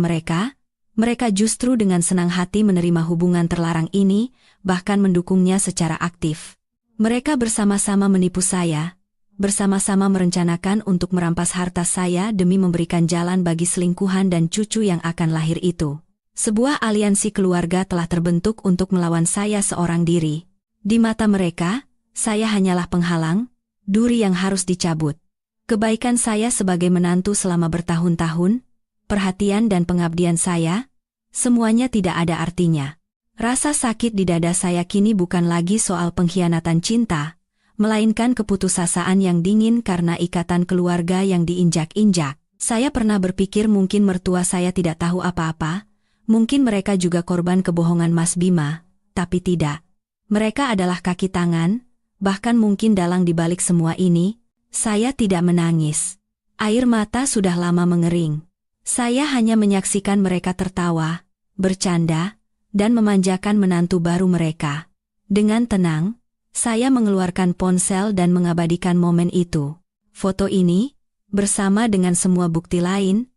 mereka justru dengan senang hati menerima hubungan terlarang ini, bahkan mendukungnya secara aktif. Mereka bersama-sama menipu saya, bersama-sama merencanakan untuk merampas harta saya demi memberikan jalan bagi selingkuhan dan cucu yang akan lahir itu. Sebuah aliansi keluarga telah terbentuk untuk melawan saya seorang diri. Di mata mereka, saya hanyalah penghalang, duri yang harus dicabut. Kebaikan saya sebagai menantu selama bertahun-tahun, perhatian dan pengabdian saya, semuanya tidak ada artinya. Rasa sakit di dada saya kini bukan lagi soal pengkhianatan cinta, melainkan keputusasaan yang dingin karena ikatan keluarga yang diinjak-injak. Saya pernah berpikir mungkin mertua saya tidak tahu apa-apa, mungkin mereka juga korban kebohongan Mas Bima, tapi tidak. Mereka adalah kaki tangan, bahkan mungkin dalang di balik semua ini. Saya tidak menangis. Air mata sudah lama mengering. Saya hanya menyaksikan mereka tertawa, bercanda, dan memanjakan menantu baru mereka. Dengan tenang, saya mengeluarkan ponsel dan mengabadikan momen itu. Foto ini, bersama dengan semua bukti lain,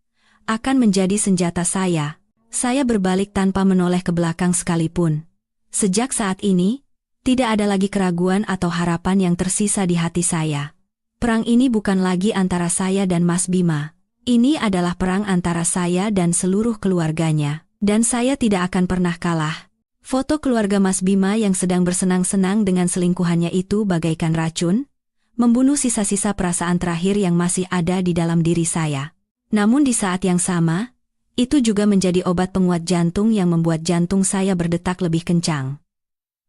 akan menjadi senjata saya. Saya berbalik tanpa menoleh ke belakang sekalipun. Sejak saat ini, tidak ada lagi keraguan atau harapan yang tersisa di hati saya. Perang ini bukan lagi antara saya dan Mas Bima. Ini adalah perang antara saya dan seluruh keluarganya. Dan saya tidak akan pernah kalah. Foto keluarga Mas Bima yang sedang bersenang-senang dengan selingkuhannya itu bagaikan racun, membunuh sisa-sisa perasaan terakhir yang masih ada di dalam diri saya. Namun di saat yang sama, itu juga menjadi obat penguat jantung yang membuat jantung saya berdetak lebih kencang.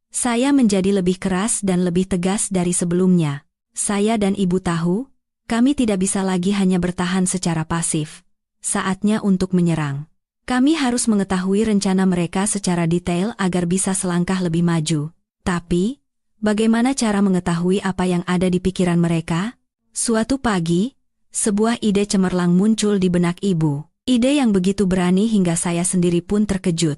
Saya menjadi lebih keras dan lebih tegas dari sebelumnya. Saya dan ibu tahu, kami tidak bisa lagi hanya bertahan secara pasif. Saatnya untuk menyerang. Kami harus mengetahui rencana mereka secara detail agar bisa selangkah lebih maju. Tapi, bagaimana cara mengetahui apa yang ada di pikiran mereka? Suatu pagi, sebuah ide cemerlang muncul di benak ibu. Ide yang begitu berani hingga saya sendiri pun terkejut.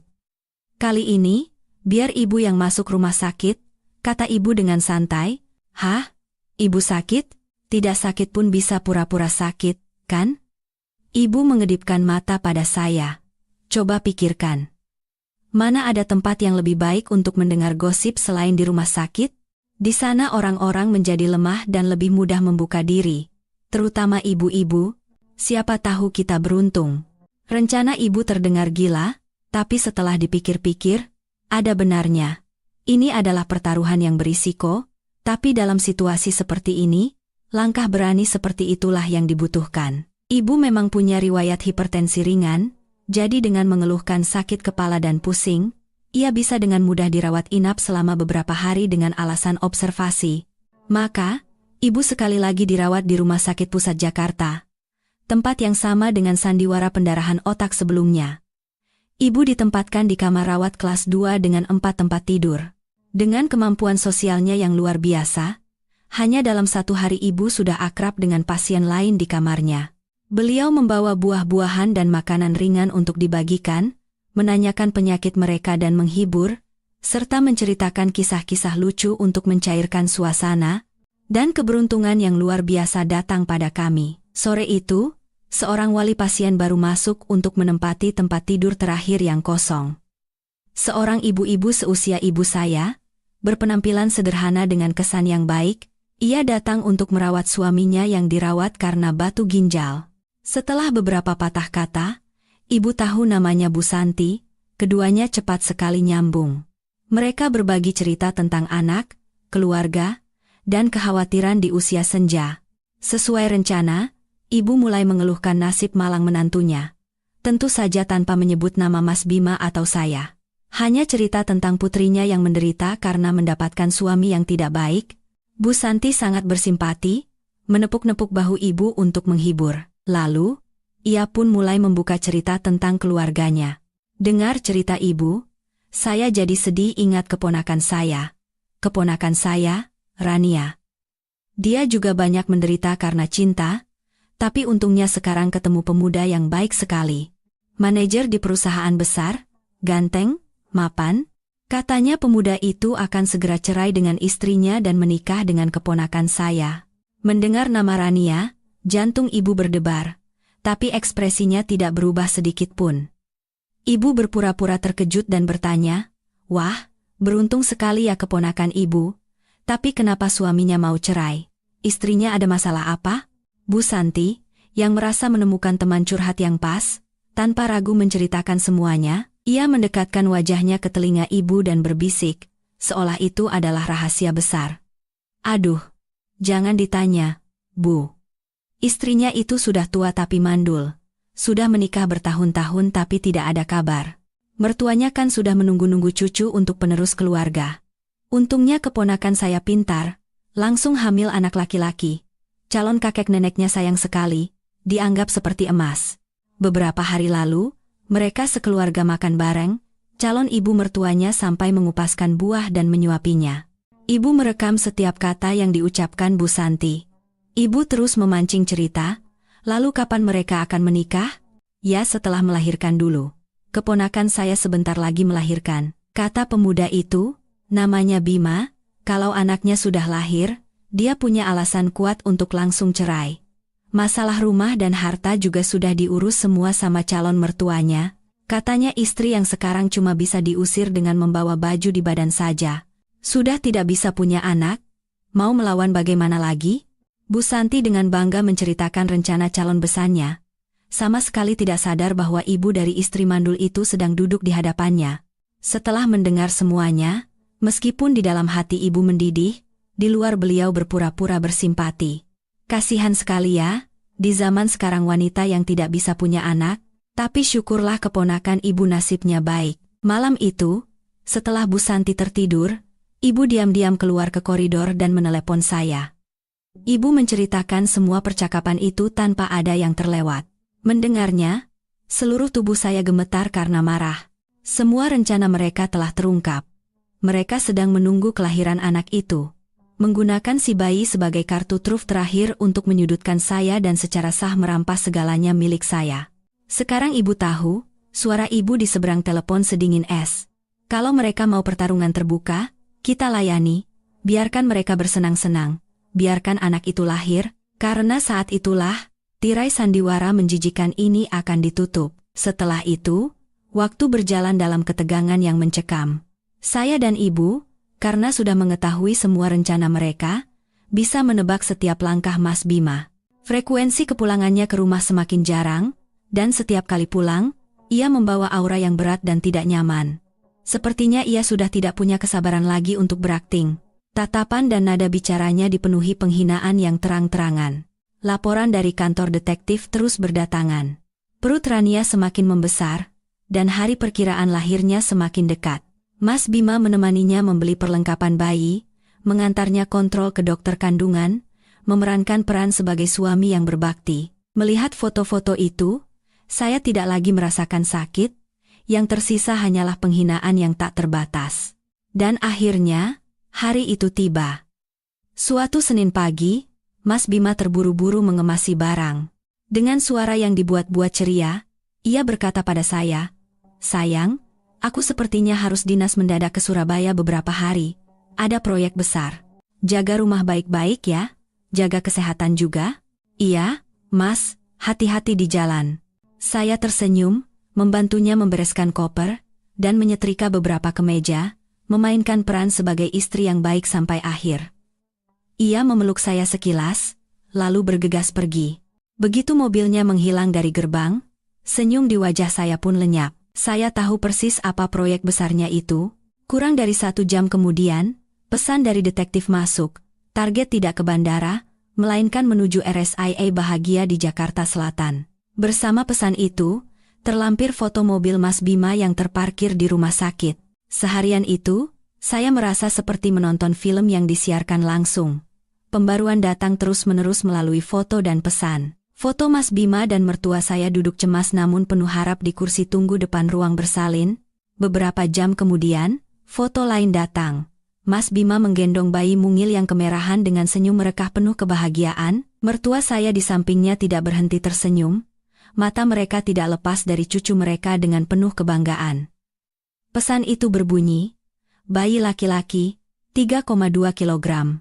Kali ini, biar ibu yang masuk rumah sakit, kata ibu dengan santai. Hah? Ibu sakit? Tidak sakit pun bisa pura-pura sakit, kan? Ibu mengedipkan mata pada saya. Coba pikirkan. Mana ada tempat yang lebih baik untuk mendengar gosip selain di rumah sakit? Di sana orang-orang menjadi lemah dan lebih mudah membuka diri. Terutama ibu-ibu. Siapa tahu kita beruntung. Rencana ibu terdengar gila, tapi setelah dipikir-pikir, ada benarnya. Ini adalah pertaruhan yang berisiko, tapi dalam situasi seperti ini, langkah berani seperti itulah yang dibutuhkan. Ibu memang punya riwayat hipertensi ringan, jadi dengan mengeluhkan sakit kepala dan pusing, ia bisa dengan mudah dirawat inap selama beberapa hari dengan alasan observasi. Maka, ibu sekali lagi dirawat di Rumah Sakit Pusat Jakarta. Tempat yang sama dengan sandiwara pendarahan otak sebelumnya. Ibu ditempatkan di kamar rawat kelas 2 dengan 4 tempat tidur. Dengan kemampuan sosialnya yang luar biasa, hanya dalam 1 hari ibu sudah akrab dengan pasien lain di kamarnya. Beliau membawa buah-buahan dan makanan ringan untuk dibagikan, menanyakan penyakit mereka dan menghibur, serta menceritakan kisah-kisah lucu untuk mencairkan suasana, dan keberuntungan yang luar biasa datang pada kami. Sore itu, seorang wali pasien baru masuk untuk menempati tempat tidur terakhir yang kosong. Seorang ibu-ibu seusia ibu saya, berpenampilan sederhana dengan kesan yang baik, ia datang untuk merawat suaminya yang dirawat karena batu ginjal. Setelah beberapa patah kata, ibu tahu namanya Bu Santi, keduanya cepat sekali nyambung. Mereka berbagi cerita tentang anak, keluarga, dan kekhawatiran di usia senja. Sesuai rencana, Ibu mulai mengeluhkan nasib malang menantunya. Tentu saja tanpa menyebut nama Mas Bima atau saya. Hanya cerita tentang putrinya yang menderita karena mendapatkan suami yang tidak baik. Bu Santi sangat bersimpati, menepuk-nepuk bahu ibu untuk menghibur. Lalu, ia pun mulai membuka cerita tentang keluarganya. Dengar cerita ibu, saya jadi sedih ingat keponakan saya. Keponakan saya, Rania. Dia juga banyak menderita karena cinta, tapi untungnya sekarang ketemu pemuda yang baik sekali. Manajer di perusahaan besar, ganteng, mapan. Katanya pemuda itu akan segera cerai dengan istrinya dan menikah dengan keponakan saya. Mendengar nama Rania, jantung ibu berdebar, tapi ekspresinya tidak berubah sedikit pun. Ibu berpura-pura terkejut dan bertanya, "Wah, beruntung sekali ya keponakan ibu. Tapi kenapa suaminya mau cerai? Istrinya ada masalah apa?" Bu Santi, yang merasa menemukan teman curhat yang pas, tanpa ragu menceritakan semuanya, ia mendekatkan wajahnya ke telinga ibu dan berbisik, seolah itu adalah rahasia besar. "Aduh, jangan ditanya, Bu. Istrinya itu sudah tua tapi mandul. Sudah menikah bertahun-tahun tapi tidak ada kabar. Mertuanya kan sudah menunggu-nunggu cucu untuk penerus keluarga. Untungnya keponakan saya pintar, langsung hamil anak laki-laki. Calon kakek neneknya sayang sekali, dianggap seperti emas. Beberapa hari lalu, mereka sekeluarga makan bareng, calon ibu mertuanya sampai mengupaskan buah dan menyuapinya." Ibu merekam setiap kata yang diucapkan Bu Santi. Ibu terus memancing cerita, "Lalu kapan mereka akan menikah?" "Ya setelah melahirkan dulu. Keponakan saya sebentar lagi melahirkan," kata pemuda itu, namanya Bima. Kalau anaknya sudah lahir, dia punya alasan kuat untuk langsung cerai. Masalah rumah dan harta juga sudah diurus semua sama calon mertuanya. Katanya istri yang sekarang cuma bisa diusir dengan membawa baju di badan saja. Sudah tidak bisa punya anak, mau melawan bagaimana lagi? Bu Santi dengan bangga menceritakan rencana calon besannya. Sama sekali tidak sadar bahwa ibu dari istri mandul itu sedang duduk di hadapannya. Setelah mendengar semuanya, meskipun di dalam hati ibu mendidih, di luar beliau berpura-pura bersimpati. Kasihan sekali ya, di zaman sekarang wanita yang tidak bisa punya anak, tapi syukurlah keponakan ibu nasibnya baik. Malam itu, setelah Bu Santi tertidur, ibu diam-diam keluar ke koridor dan menelepon saya. Ibu menceritakan semua percakapan itu tanpa ada yang terlewat. Mendengarnya, seluruh tubuh saya gemetar karena marah. Semua rencana mereka telah terungkap. Mereka sedang menunggu kelahiran anak itu. Menggunakan si bayi sebagai kartu truf terakhir untuk menyudutkan saya dan secara sah merampas segalanya milik saya. Sekarang ibu tahu, suara ibu di seberang telepon sedingin es. Kalau mereka mau pertarungan terbuka, kita layani, biarkan mereka bersenang-senang, biarkan anak itu lahir, karena saat itulah, tirai sandiwara menjijikan ini akan ditutup. Setelah itu, waktu berjalan dalam ketegangan yang mencekam. Saya dan ibu, karena sudah mengetahui semua rencana mereka, bisa menebak setiap langkah Mas Bima. Frekuensi kepulangannya ke rumah semakin jarang, dan setiap kali pulang, ia membawa aura yang berat dan tidak nyaman. Sepertinya ia sudah tidak punya kesabaran lagi untuk berakting. Tatapan dan nada bicaranya dipenuhi penghinaan yang terang-terangan. Laporan dari kantor detektif terus berdatangan. Perut Rania semakin membesar, dan hari perkiraan lahirnya semakin dekat. Mas Bima menemaninya membeli perlengkapan bayi, mengantarnya kontrol ke dokter kandungan, memerankan peran sebagai suami yang berbakti. Melihat foto-foto itu, saya tidak lagi merasakan sakit, yang tersisa hanyalah penghinaan yang tak terbatas. Dan akhirnya, hari itu tiba. Suatu Senin pagi, Mas Bima terburu-buru mengemasi barang. Dengan suara yang dibuat-buat ceria, ia berkata pada saya, "Sayang, aku sepertinya harus dinas mendadak ke Surabaya beberapa hari. Ada proyek besar. Jaga rumah baik-baik ya, jaga kesehatan juga." "Iya, Mas, hati-hati di jalan." Saya tersenyum, membantunya membereskan koper, dan menyetrika beberapa kemeja, memainkan peran sebagai istri yang baik sampai akhir. Ia memeluk saya sekilas, lalu bergegas pergi. Begitu mobilnya menghilang dari gerbang, senyum di wajah saya pun lenyap. Saya tahu persis apa proyek besarnya itu. Kurang dari 1 jam kemudian, pesan dari detektif masuk. Target tidak ke bandara, melainkan menuju RSIA Bahagia di Jakarta Selatan. Bersama pesan itu, terlampir foto mobil Mas Bima yang terparkir di rumah sakit. Seharian itu, saya merasa seperti menonton film yang disiarkan langsung. Pembaruan datang terus-menerus melalui foto dan pesan. Foto Mas Bima dan mertua saya duduk cemas namun penuh harap di kursi tunggu depan ruang bersalin. Beberapa jam kemudian, foto lain datang. Mas Bima menggendong bayi mungil yang kemerahan dengan senyum merekah penuh kebahagiaan. Mertua saya di sampingnya tidak berhenti tersenyum. Mata mereka tidak lepas dari cucu mereka dengan penuh kebanggaan. Pesan itu berbunyi, bayi laki-laki, 3,2 kilogram.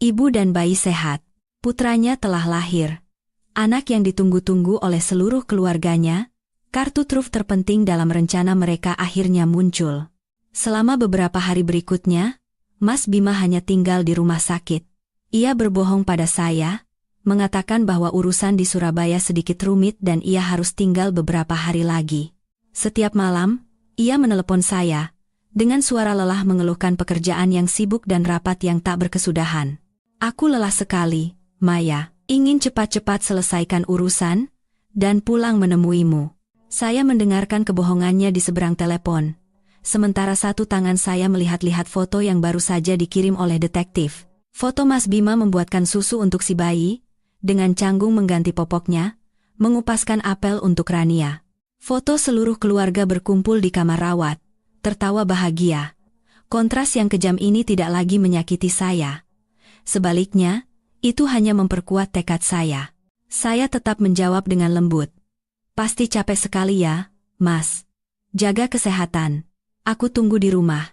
Ibu dan bayi sehat. Putranya telah lahir. Anak yang ditunggu-tunggu oleh seluruh keluarganya. Kartu truf terpenting dalam rencana mereka akhirnya muncul. Selama beberapa hari berikutnya, Mas Bima hanya tinggal di rumah sakit. Ia berbohong pada saya, mengatakan bahwa urusan di Surabaya sedikit rumit dan ia harus tinggal beberapa hari lagi. Setiap malam, ia menelepon saya, dengan suara lelah mengeluhkan pekerjaan yang sibuk dan rapat yang tak berkesudahan. Aku lelah sekali, Maya, ingin cepat-cepat selesaikan urusan, dan pulang menemuimu. Saya mendengarkan kebohongannya di seberang telepon. Sementara satu tangan saya melihat-lihat foto yang baru saja dikirim oleh detektif. Foto Mas Bima membuatkan susu untuk si bayi, dengan canggung mengganti popoknya, mengupaskan apel untuk Rania. Foto seluruh keluarga berkumpul di kamar rawat, tertawa bahagia. Kontras yang kejam ini tidak lagi menyakiti saya. Sebaliknya, itu hanya memperkuat tekad saya. Saya tetap menjawab dengan lembut. Pasti capek sekali ya, Mas. Jaga kesehatan. Aku tunggu di rumah.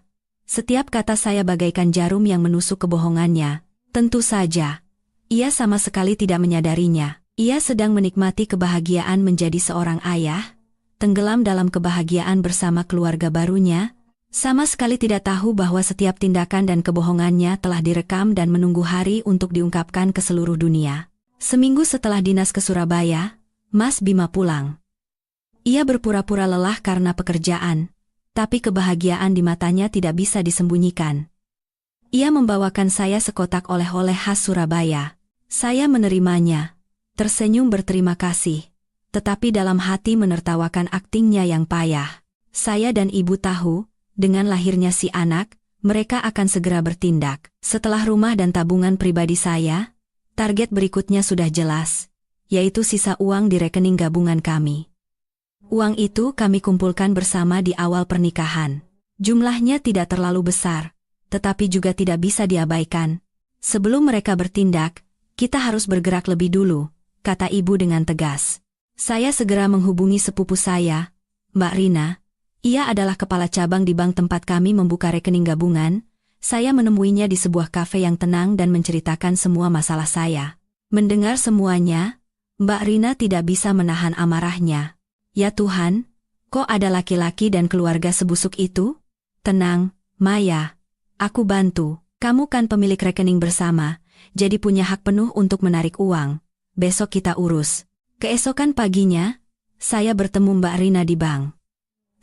Setiap kata saya bagaikan jarum yang menusuk kebohongannya. Tentu saja. Ia sama sekali tidak menyadarinya. Ia sedang menikmati kebahagiaan menjadi seorang ayah, tenggelam dalam kebahagiaan bersama keluarga barunya, sama sekali tidak tahu bahwa setiap tindakan dan kebohongannya telah direkam dan menunggu hari untuk diungkapkan ke seluruh dunia. Seminggu setelah dinas ke Surabaya, Mas Bima pulang. Ia berpura-pura lelah karena pekerjaan, tapi kebahagiaan di matanya tidak bisa disembunyikan. Ia membawakan saya sekotak oleh-oleh khas Surabaya. Saya menerimanya, tersenyum berterima kasih, tetapi dalam hati menertawakan aktingnya yang payah. Saya dan ibu tahu, dengan lahirnya si anak, mereka akan segera bertindak. Setelah rumah dan tabungan pribadi saya, target berikutnya sudah jelas, yaitu sisa uang di rekening gabungan kami. Uang itu kami kumpulkan bersama di awal pernikahan. Jumlahnya tidak terlalu besar, tetapi juga tidak bisa diabaikan. Sebelum mereka bertindak, kita harus bergerak lebih dulu, kata ibu dengan tegas. Saya segera menghubungi sepupu saya, Mbak Rina. Ia adalah kepala cabang di bank tempat kami membuka rekening gabungan. Saya menemuinya di sebuah kafe yang tenang dan menceritakan semua masalah saya. Mendengar semuanya, Mbak Rina tidak bisa menahan amarahnya. Ya Tuhan, kok ada laki-laki dan keluarga sebusuk itu? Tenang, Maya. Aku bantu. Kamu kan pemilik rekening bersama, jadi punya hak penuh untuk menarik uang. Besok kita urus. Keesokan paginya, saya bertemu Mbak Rina di bank.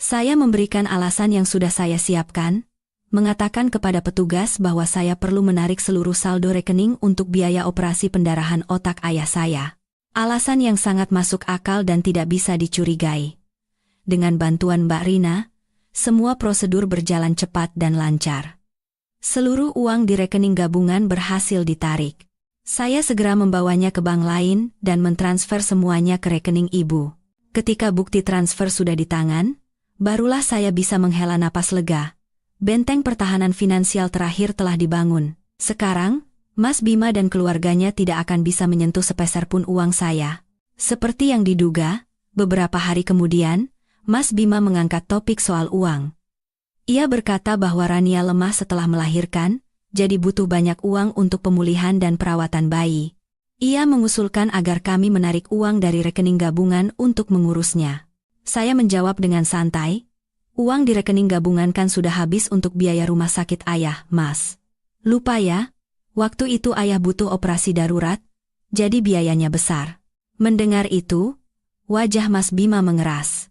Saya memberikan alasan yang sudah saya siapkan, mengatakan kepada petugas bahwa saya perlu menarik seluruh saldo rekening untuk biaya operasi pendarahan otak ayah saya. Alasan yang sangat masuk akal dan tidak bisa dicurigai. Dengan bantuan Mbak Rina, semua prosedur berjalan cepat dan lancar. Seluruh uang di rekening gabungan berhasil ditarik. Saya segera membawanya ke bank lain dan mentransfer semuanya ke rekening ibu. Ketika bukti transfer sudah di tangan, barulah saya bisa menghela napas lega. Benteng pertahanan finansial terakhir telah dibangun. Sekarang, Mas Bima dan keluarganya tidak akan bisa menyentuh sepeser pun uang saya. Seperti yang diduga, beberapa hari kemudian, Mas Bima mengangkat topik soal uang. Ia berkata bahwa Rania lemah setelah melahirkan, jadi butuh banyak uang untuk pemulihan dan perawatan bayi. Ia mengusulkan agar kami menarik uang dari rekening gabungan untuk mengurusnya. Saya menjawab dengan santai, uang di rekening gabungan kan sudah habis untuk biaya rumah sakit ayah, Mas. Lupa ya? Waktu itu ayah butuh operasi darurat, jadi biayanya besar. Mendengar itu, wajah Mas Bima mengeras.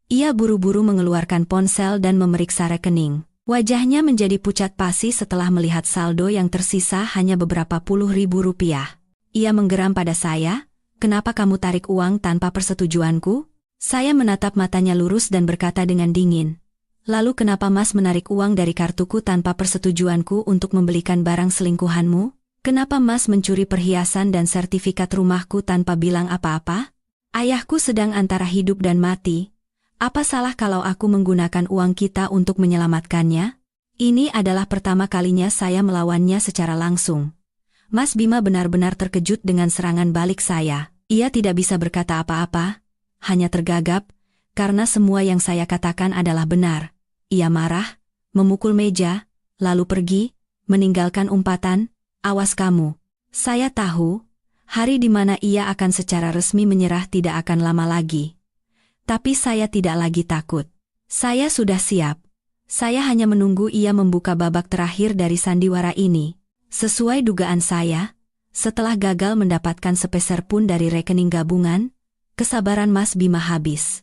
Ia buru-buru mengeluarkan ponsel dan memeriksa rekening. Wajahnya menjadi pucat pasi setelah melihat saldo yang tersisa hanya beberapa puluh ribu rupiah. Ia menggeram pada saya, "Kenapa kamu tarik uang tanpa persetujuanku?" Saya menatap matanya lurus dan berkata dengan dingin, "Lalu kenapa Mas menarik uang dari kartuku tanpa persetujuanku untuk membelikan barang selingkuhanmu? Kenapa Mas mencuri perhiasan dan sertifikat rumahku tanpa bilang apa-apa? Ayahku sedang antara hidup dan mati. Apa salah kalau aku menggunakan uang kita untuk menyelamatkannya?" Ini adalah pertama kalinya saya melawannya secara langsung. Mas Bima benar-benar terkejut dengan serangan balik saya. Ia tidak bisa berkata apa-apa, hanya tergagap, karena semua yang saya katakan adalah benar. Ia marah, memukul meja, lalu pergi, meninggalkan umpatan, "Awas kamu." Saya tahu, hari di mana ia akan secara resmi menyerah tidak akan lama lagi. Tapi saya tidak lagi takut. Saya sudah siap. Saya hanya menunggu ia membuka babak terakhir dari sandiwara ini. Sesuai dugaan saya, setelah gagal mendapatkan sepeser pun dari rekening gabungan, kesabaran Mas Bima habis.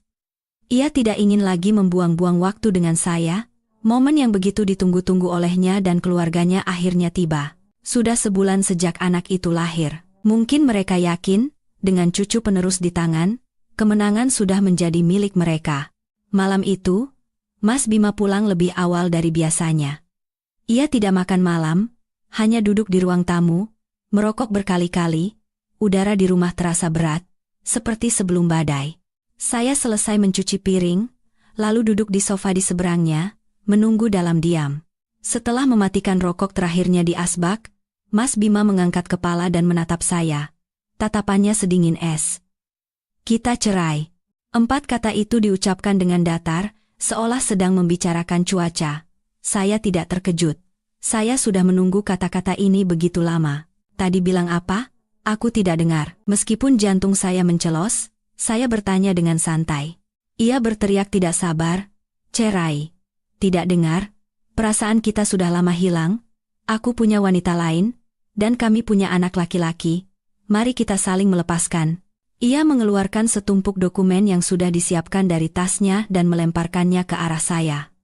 Ia tidak ingin lagi membuang-buang waktu dengan saya. Momen yang begitu ditunggu-tunggu olehnya dan keluarganya akhirnya tiba. Sudah sebulan sejak anak itu lahir. Mungkin mereka yakin, dengan cucu penerus di tangan, kemenangan sudah menjadi milik mereka. Malam itu, Mas Bima pulang lebih awal dari biasanya. Ia tidak makan malam, hanya duduk di ruang tamu, merokok berkali-kali. Udara di rumah terasa berat, seperti sebelum badai. Saya selesai mencuci piring, lalu duduk di sofa di seberangnya, menunggu dalam diam. Setelah mematikan rokok terakhirnya di asbak, Mas Bima mengangkat kepala dan menatap saya. Tatapannya sedingin es. "Kita cerai." 4 kata itu diucapkan dengan datar, seolah sedang membicarakan cuaca. Saya tidak terkejut. Saya sudah menunggu kata-kata ini begitu lama. "Tadi bilang apa?" Aku tidak dengar. Meskipun jantung saya mencelos, saya bertanya dengan santai. Ia berteriak tidak sabar, "Cerai." "Tidak dengar? Perasaan kita sudah lama hilang. Aku punya wanita lain, dan kami punya anak laki-laki. Mari kita saling melepaskan." Ia mengeluarkan setumpuk dokumen yang sudah disiapkan dari tasnya dan melemparkannya ke arah saya.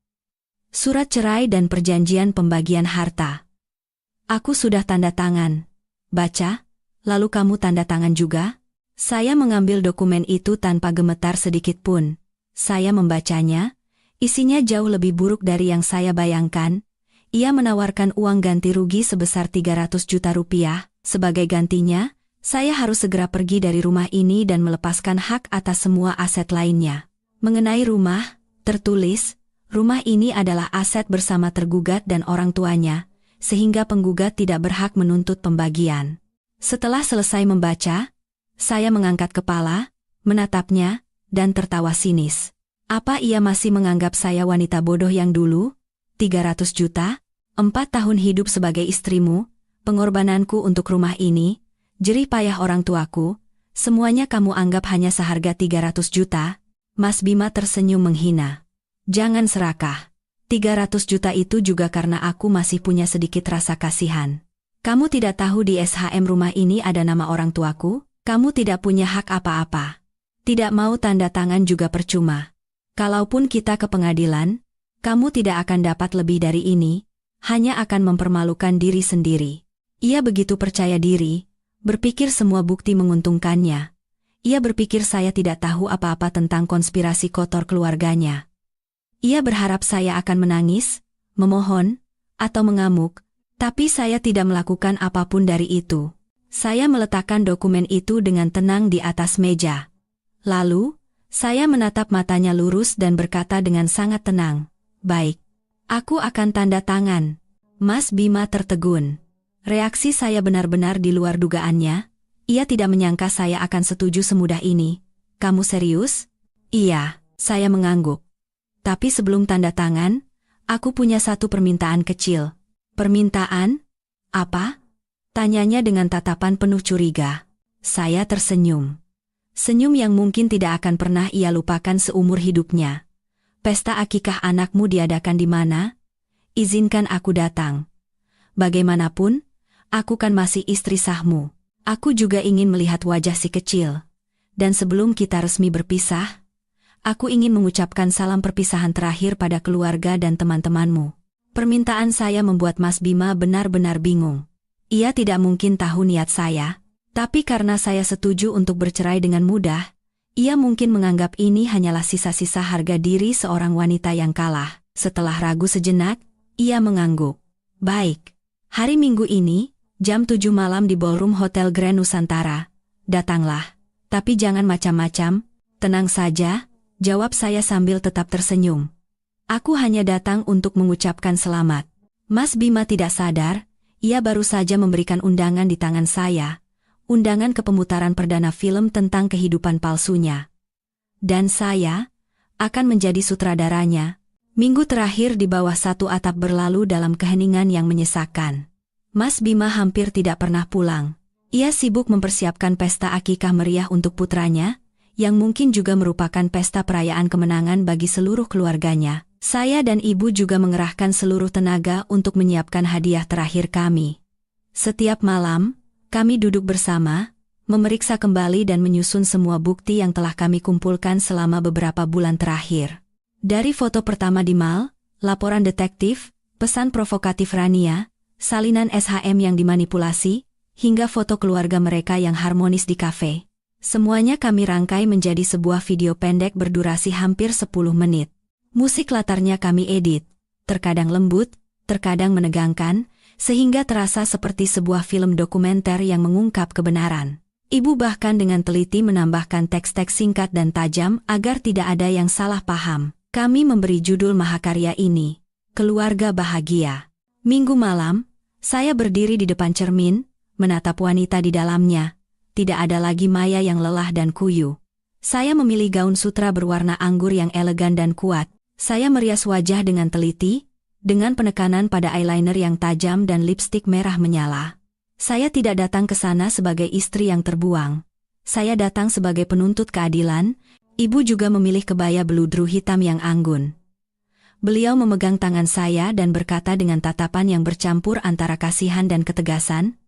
"Surat cerai dan perjanjian pembagian harta." "Aku sudah tanda tangan." "Baca, lalu kamu tanda tangan juga?" Saya mengambil dokumen itu tanpa gemetar sedikit pun. Saya membacanya, isinya jauh lebih buruk dari yang saya bayangkan. Ia menawarkan uang ganti rugi sebesar 300 juta rupiah. Sebagai gantinya, saya harus segera pergi dari rumah ini dan melepaskan hak atas semua aset lainnya. Mengenai rumah, tertulis, rumah ini adalah aset bersama tergugat dan orang tuanya, sehingga penggugat tidak berhak menuntut pembagian. Setelah selesai membaca, saya mengangkat kepala, menatapnya, dan tertawa sinis. Apa ia masih menganggap saya wanita bodoh yang dulu? 300 juta? 4 tahun hidup sebagai istrimu, pengorbananku untuk rumah ini, jerih payah orang tuaku, semuanya kamu anggap hanya seharga 300 juta? Mas Bima tersenyum menghina. "Jangan serakah. 300 juta itu juga karena aku masih punya sedikit rasa kasihan. Kamu tidak tahu di SHM rumah ini ada nama orang tuaku? Kamu tidak punya hak apa-apa. Tidak mau tanda tangan juga percuma. Kalaupun kita ke pengadilan, kamu tidak akan dapat lebih dari ini, hanya akan mempermalukan diri sendiri." Ia begitu percaya diri, berpikir semua bukti menguntungkannya. Ia berpikir saya tidak tahu apa-apa tentang konspirasi kotor keluarganya. Ia berharap saya akan menangis, memohon, atau mengamuk, tapi saya tidak melakukan apapun dari itu. Saya meletakkan dokumen itu dengan tenang di atas meja. Lalu, saya menatap matanya lurus dan berkata dengan sangat tenang, "Baik, aku akan tanda tangan." Mas Bima tertegun. Reaksi saya benar-benar di luar dugaannya. Ia tidak menyangka saya akan setuju semudah ini. "Kamu serius?" "Iya," saya mengangguk. "Tapi sebelum tanda tangan, aku punya satu permintaan kecil." "Permintaan? Apa?" tanyanya dengan tatapan penuh curiga. Saya tersenyum. Senyum yang mungkin tidak akan pernah ia lupakan seumur hidupnya. "Pesta akikah anakmu diadakan di mana? Izinkan aku datang. Bagaimanapun, aku kan masih istri sahmu. Aku juga ingin melihat wajah si kecil. Dan sebelum kita resmi berpisah, aku ingin mengucapkan salam perpisahan terakhir pada keluarga dan teman-temanmu." Permintaan saya membuat Mas Bima benar-benar bingung. Ia tidak mungkin tahu niat saya, Tapi karena saya setuju untuk bercerai dengan mudah, ia mungkin menganggap ini hanyalah sisa-sisa harga diri seorang wanita yang kalah. Setelah ragu sejenak, ia mengangguk. Baik. Hari Minggu ini, jam 7 malam di Ballroom Hotel Grand Nusantara. Datanglah. Tapi jangan macam-macam. Tenang saja, jawab saya sambil tetap tersenyum. Aku hanya datang untuk mengucapkan selamat. Mas Bima tidak sadar, ia baru saja memberikan undangan di tangan saya. Undangan ke pemutaran perdana film tentang kehidupan palsunya. Dan saya akan menjadi sutradaranya. Minggu terakhir di bawah satu atap berlalu dalam keheningan yang menyesakkan. Mas Bima hampir tidak pernah pulang. Ia sibuk mempersiapkan pesta akikah meriah untuk putranya, yang mungkin juga merupakan pesta perayaan kemenangan bagi seluruh keluarganya. Saya dan ibu juga mengerahkan seluruh tenaga untuk menyiapkan hadiah terakhir kami. Setiap malam, kami duduk bersama, memeriksa kembali dan menyusun semua bukti yang telah kami kumpulkan selama beberapa bulan terakhir. Dari foto pertama di mall, laporan detektif, pesan provokatif Rania, salinan SHM yang dimanipulasi, hingga foto keluarga mereka yang harmonis di kafe. Semuanya kami rangkai menjadi sebuah video pendek berdurasi hampir 10 menit. Musik latarnya kami edit, terkadang lembut, terkadang menegangkan, sehingga terasa seperti sebuah film dokumenter yang mengungkap kebenaran. Ibu bahkan dengan teliti menambahkan teks-teks singkat dan tajam agar tidak ada yang salah paham. Kami memberi judul mahakarya ini, Keluarga Bahagia. Minggu malam, saya berdiri di depan cermin, menatap wanita di dalamnya. Tidak ada lagi Maya yang lelah dan kuyu. Saya memilih gaun sutra berwarna anggur yang elegan dan kuat. Saya merias wajah dengan teliti, dengan penekanan pada eyeliner yang tajam dan lipstik merah menyala. Saya tidak datang ke sana sebagai istri yang terbuang. Saya datang sebagai penuntut keadilan. Ibu juga memilih kebaya beludru hitam yang anggun. Beliau memegang tangan saya dan berkata dengan tatapan yang bercampur antara kasihan dan ketegasan,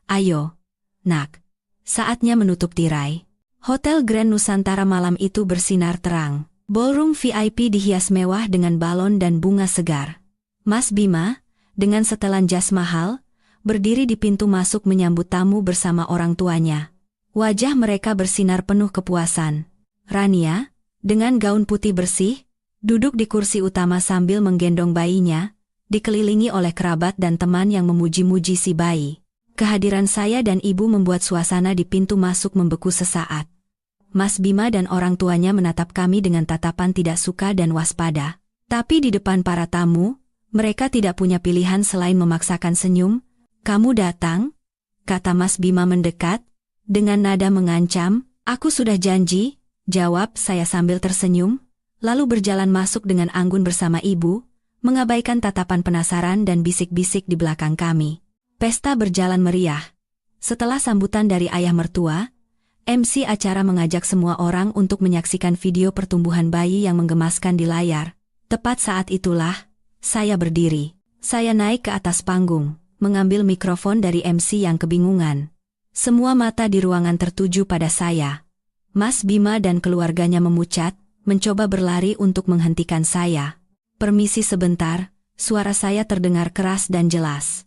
"Ayo, nak. Saatnya menutup tirai." Hotel Grand Nusantara malam itu bersinar terang. Ballroom VIP dihias mewah dengan balon dan bunga segar. Mas Bima, dengan setelan jas mahal, berdiri di pintu masuk menyambut tamu bersama orang tuanya. Wajah mereka bersinar penuh kepuasan. Rania, dengan gaun putih bersih, duduk di kursi utama sambil menggendong bayinya, dikelilingi oleh kerabat dan teman yang memuji-muji si bayi. Kehadiran saya dan ibu membuat suasana di pintu masuk membeku sesaat. Mas Bima dan orang tuanya menatap kami dengan tatapan tidak suka dan waspada. Tapi di depan para tamu, mereka tidak punya pilihan selain memaksakan senyum. "Kamu datang?" kata Mas Bima mendekat, dengan nada mengancam. "Aku sudah janji," jawab saya sambil tersenyum, lalu berjalan masuk dengan anggun bersama ibu, mengabaikan tatapan penasaran dan bisik-bisik di belakang kami. Pesta berjalan meriah. Setelah sambutan dari ayah mertua, MC acara mengajak semua orang untuk menyaksikan video pertumbuhan bayi yang menggemaskan di layar. Tepat saat itulah, saya berdiri. Saya naik ke atas panggung, mengambil mikrofon dari MC yang kebingungan. Semua mata di ruangan tertuju pada saya. Mas Bima dan keluarganya memucat, mencoba berlari untuk menghentikan saya. "Permisi sebentar," suara saya terdengar keras dan jelas.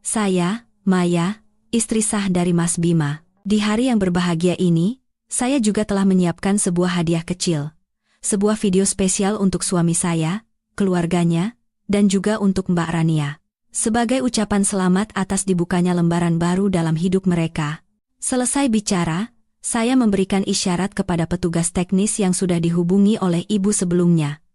"Saya, Maya, istri sah dari Mas Bima. Di hari yang berbahagia ini, saya juga telah menyiapkan sebuah hadiah kecil. Sebuah video spesial untuk suami saya, keluarganya, dan juga untuk Mbak Rania. Sebagai ucapan selamat atas dibukanya lembaran baru dalam hidup mereka." Selesai bicara, saya memberikan isyarat kepada petugas teknis yang sudah dihubungi oleh ibu sebelumnya.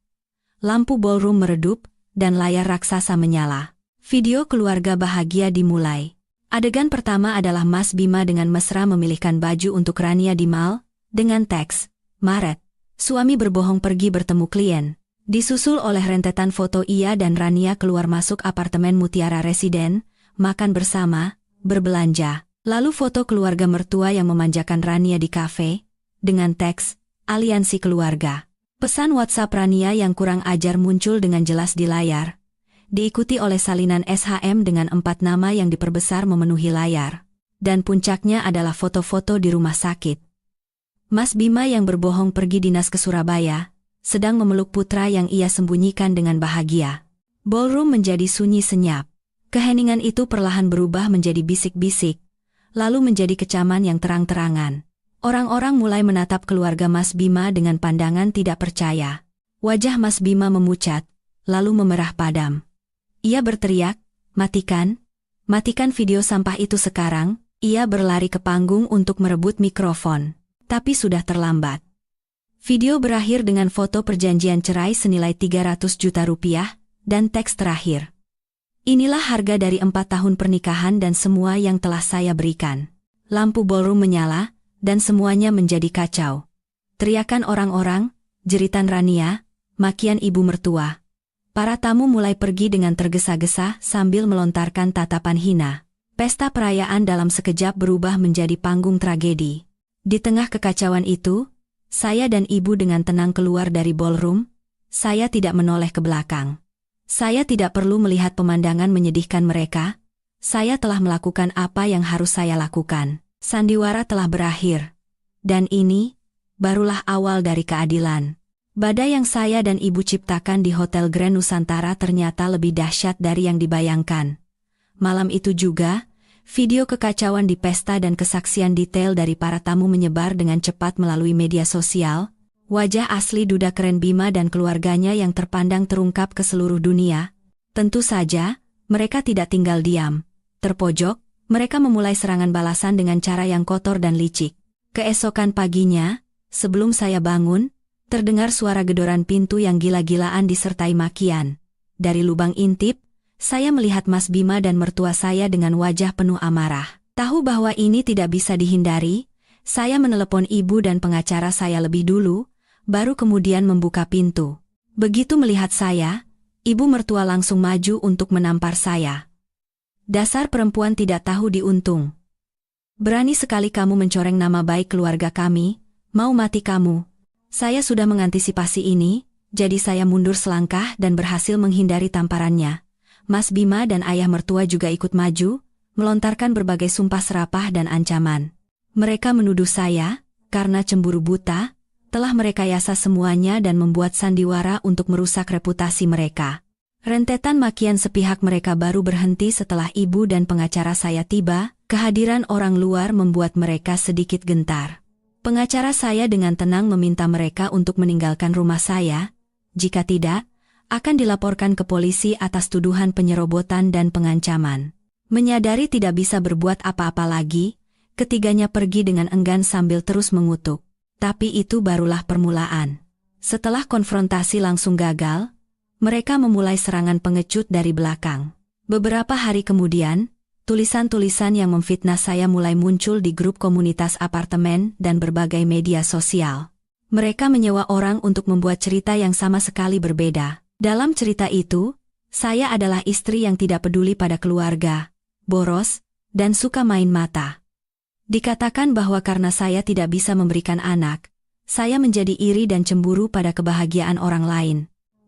Lampu ballroom meredup, dan layar raksasa menyala. Video keluarga bahagia dimulai. Adegan pertama adalah Mas Bima dengan mesra memilihkan baju untuk Rania di mall, dengan teks, "Maret, suami berbohong pergi bertemu klien." Disusul oleh rentetan foto ia dan Rania keluar masuk apartemen Mutiara Residen, makan bersama, berbelanja. Lalu foto keluarga mertua yang memanjakan Rania di kafe, dengan teks, "Aliansi Keluarga." Pesan WhatsApp Rania yang kurang ajar muncul dengan jelas di layar, diikuti oleh salinan SHM dengan 4 nama yang diperbesar memenuhi layar. Dan puncaknya adalah foto-foto di rumah sakit. Mas Bima yang berbohong pergi dinas ke Surabaya, sedang memeluk putra yang ia sembunyikan dengan bahagia. Ballroom menjadi sunyi senyap. Keheningan itu perlahan berubah menjadi bisik-bisik. lalu menjadi kecaman yang terang-terangan. Orang-orang mulai menatap keluarga Mas Bima dengan pandangan tidak percaya. Wajah Mas Bima memucat, lalu memerah padam. Ia berteriak, "Matikan! Matikan video sampah itu sekarang!" Ia berlari ke panggung untuk merebut mikrofon. Tapi sudah terlambat. Video berakhir dengan foto perjanjian cerai senilai 300 juta rupiah, dan teks terakhir. "Inilah harga dari 4 tahun pernikahan dan semua yang telah saya berikan." Lampu ballroom menyala, dan semuanya menjadi kacau. Teriakan orang-orang, jeritan Rania, makian ibu mertua. Para tamu mulai pergi dengan tergesa-gesa sambil melontarkan tatapan hina. Pesta perayaan dalam sekejap berubah menjadi panggung tragedi. Di tengah kekacauan itu, saya dan ibu dengan tenang keluar dari ballroom. Saya tidak menoleh ke belakang. Saya tidak perlu melihat pemandangan menyedihkan mereka. Saya telah melakukan apa yang harus saya lakukan. Sandiwara telah berakhir. Dan ini, barulah awal dari keadilan. Badai yang saya dan ibu ciptakan di Hotel Grand Nusantara ternyata lebih dahsyat dari yang dibayangkan. Malam itu juga, video kekacauan di pesta dan kesaksian detail dari para tamu menyebar dengan cepat melalui media sosial. Wajah asli duda keren Bima dan keluarganya yang terpandang terungkap ke seluruh dunia. Tentu saja, mereka tidak tinggal diam. Terpojok, mereka memulai serangan balasan dengan cara yang kotor dan licik. Keesokan paginya, sebelum saya bangun, terdengar suara gedoran pintu yang gila-gilaan disertai makian. Dari lubang intip, saya melihat Mas Bima dan mertua saya dengan wajah penuh amarah. Tahu bahwa ini tidak bisa dihindari, saya menelepon ibu dan pengacara saya lebih dulu, baru kemudian membuka pintu. Begitu melihat saya, ibu mertua langsung maju untuk menampar saya. "Dasar perempuan tidak tahu diuntung. Berani sekali kamu mencoreng nama baik keluarga kami, mau mati kamu." Saya sudah mengantisipasi ini, jadi saya mundur selangkah dan berhasil menghindari tamparannya. Mas Bima dan ayah mertua juga ikut maju, melontarkan berbagai sumpah serapah dan ancaman. Mereka menuduh saya, karena cemburu buta, telah merekayasa semuanya dan membuat sandiwara untuk merusak reputasi mereka. Rentetan makian sepihak mereka baru berhenti setelah ibu dan pengacara saya tiba. Kehadiran orang luar membuat mereka sedikit gentar. Pengacara saya dengan tenang meminta mereka untuk meninggalkan rumah saya. Jika tidak, akan dilaporkan ke polisi atas tuduhan penyerobotan dan pengancaman. Menyadari tidak bisa berbuat apa-apa lagi, ketiganya pergi dengan enggan sambil terus mengutuk. Tapi itu barulah permulaan. Setelah konfrontasi langsung gagal, mereka memulai serangan pengecut dari belakang. Beberapa hari kemudian, tulisan-tulisan yang memfitnah saya mulai muncul di grup komunitas apartemen dan berbagai media sosial. Mereka menyewa orang untuk membuat cerita yang sama sekali berbeda. Dalam cerita itu, saya adalah istri yang tidak peduli pada keluarga, boros, dan suka main mata. Dikatakan bahwa karena saya tidak bisa memberikan anak, saya menjadi iri dan cemburu pada kebahagiaan orang lain.